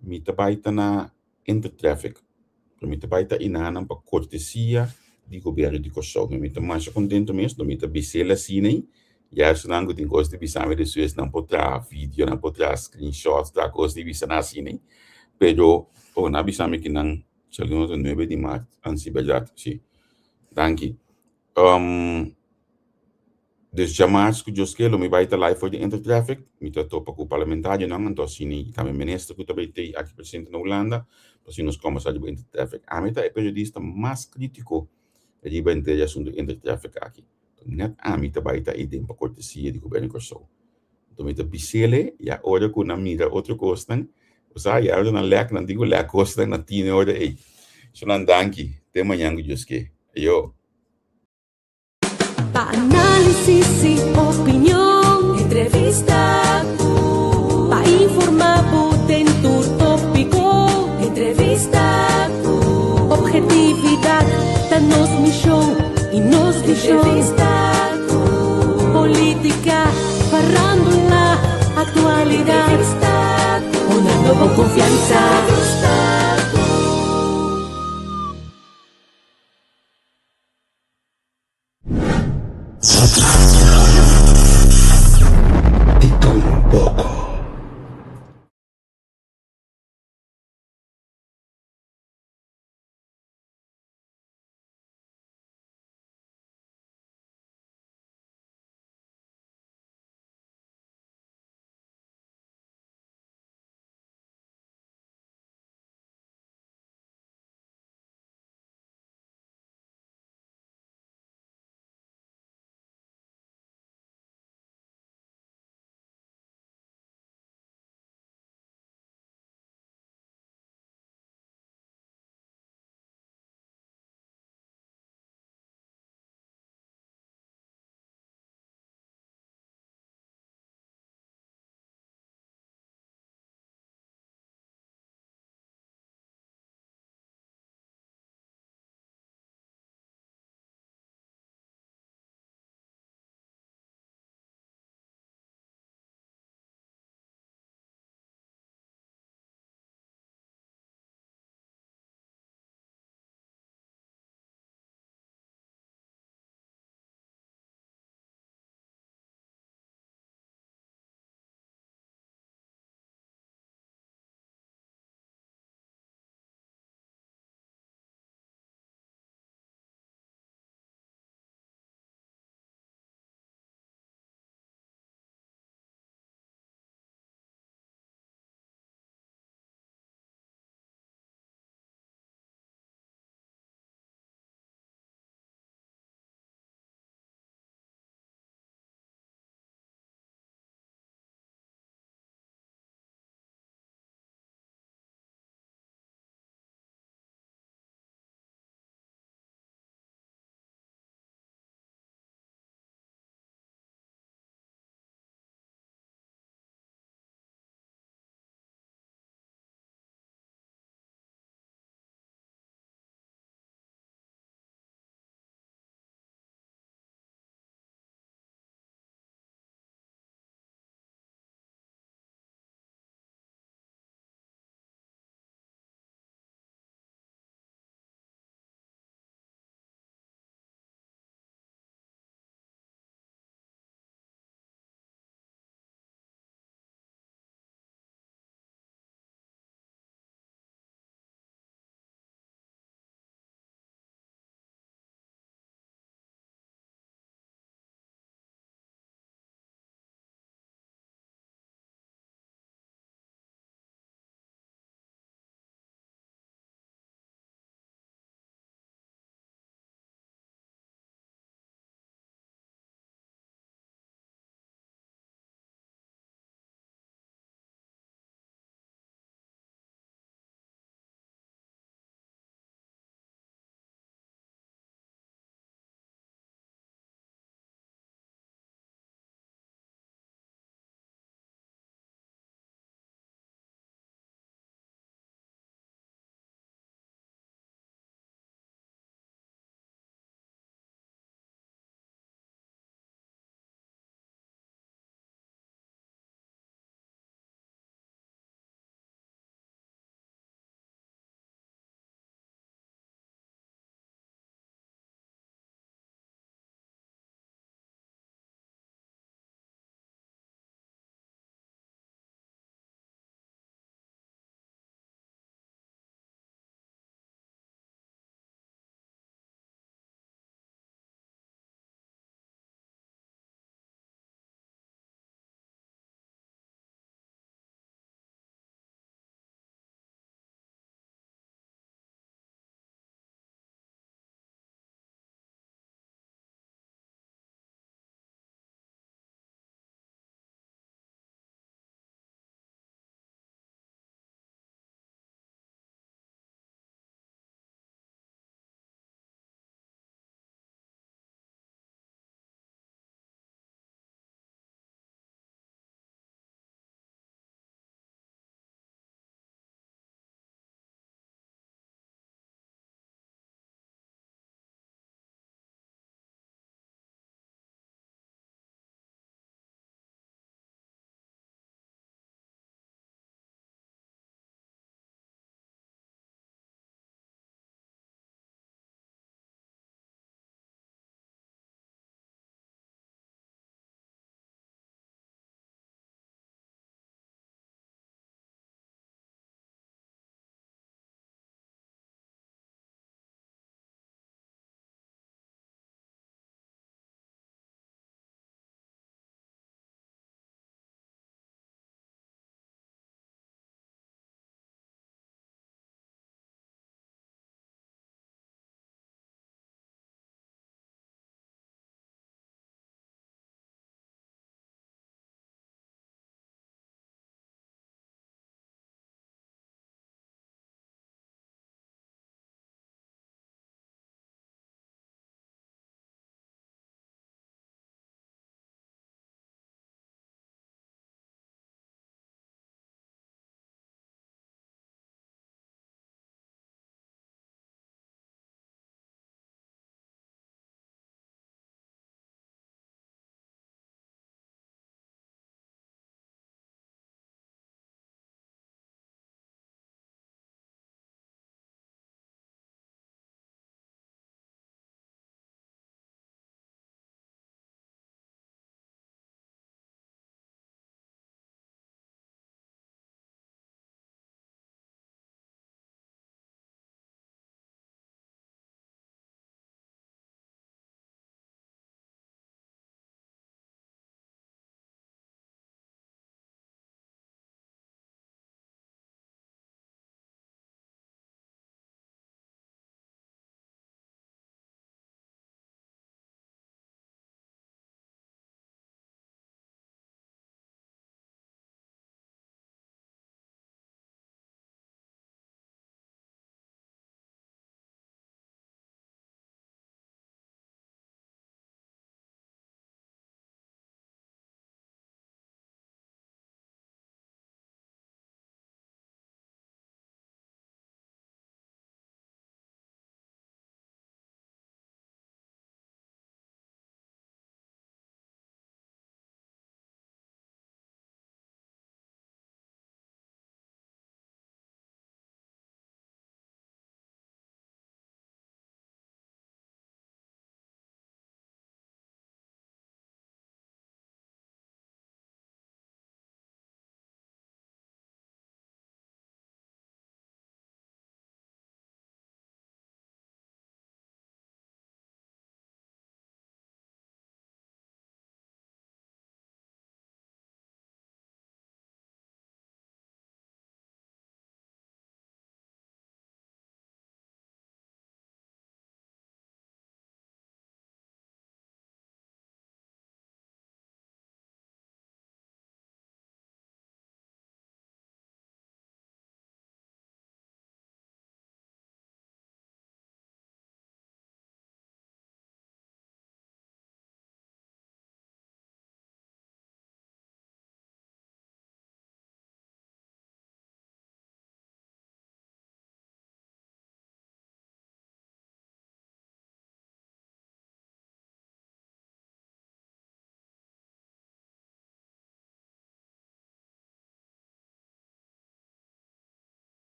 me tabaita na intertraffic me tabaita inana para cortesia de governo de Kosovo me tá mais contento mesmo me tá bisela assim já senão tem coisa de bisame de suas não potrá vídeo não potrá screenshots da coisa de bisana assim pero na bisame que não chegamos no 9 de março ansi verdade sim danke Dus jamás que Deus quer, me vai estar lá for de intertraffic, me tá topa com o parlamentário não, então assim, também ministro que também tem aqui presente na Holanda, assim nós começamos a intertraffic. A meta é periodista mais crítico de bandeira assunto intertraffic aqui. Net amita baita idem para cortesia de governo Kosovo. Então, mita bisele, ya ora com na mira outro costan, usa ya ora na lek, não digo lek costan, na tine ora ei. So nan danki, te manhã que juske. Yo. Pa análisis y opinión, entrevista, pa informar en tu tópico, entrevista, objetividad, danos misión y nos entrevista, política, farándula, actualidad, una nueva confianza.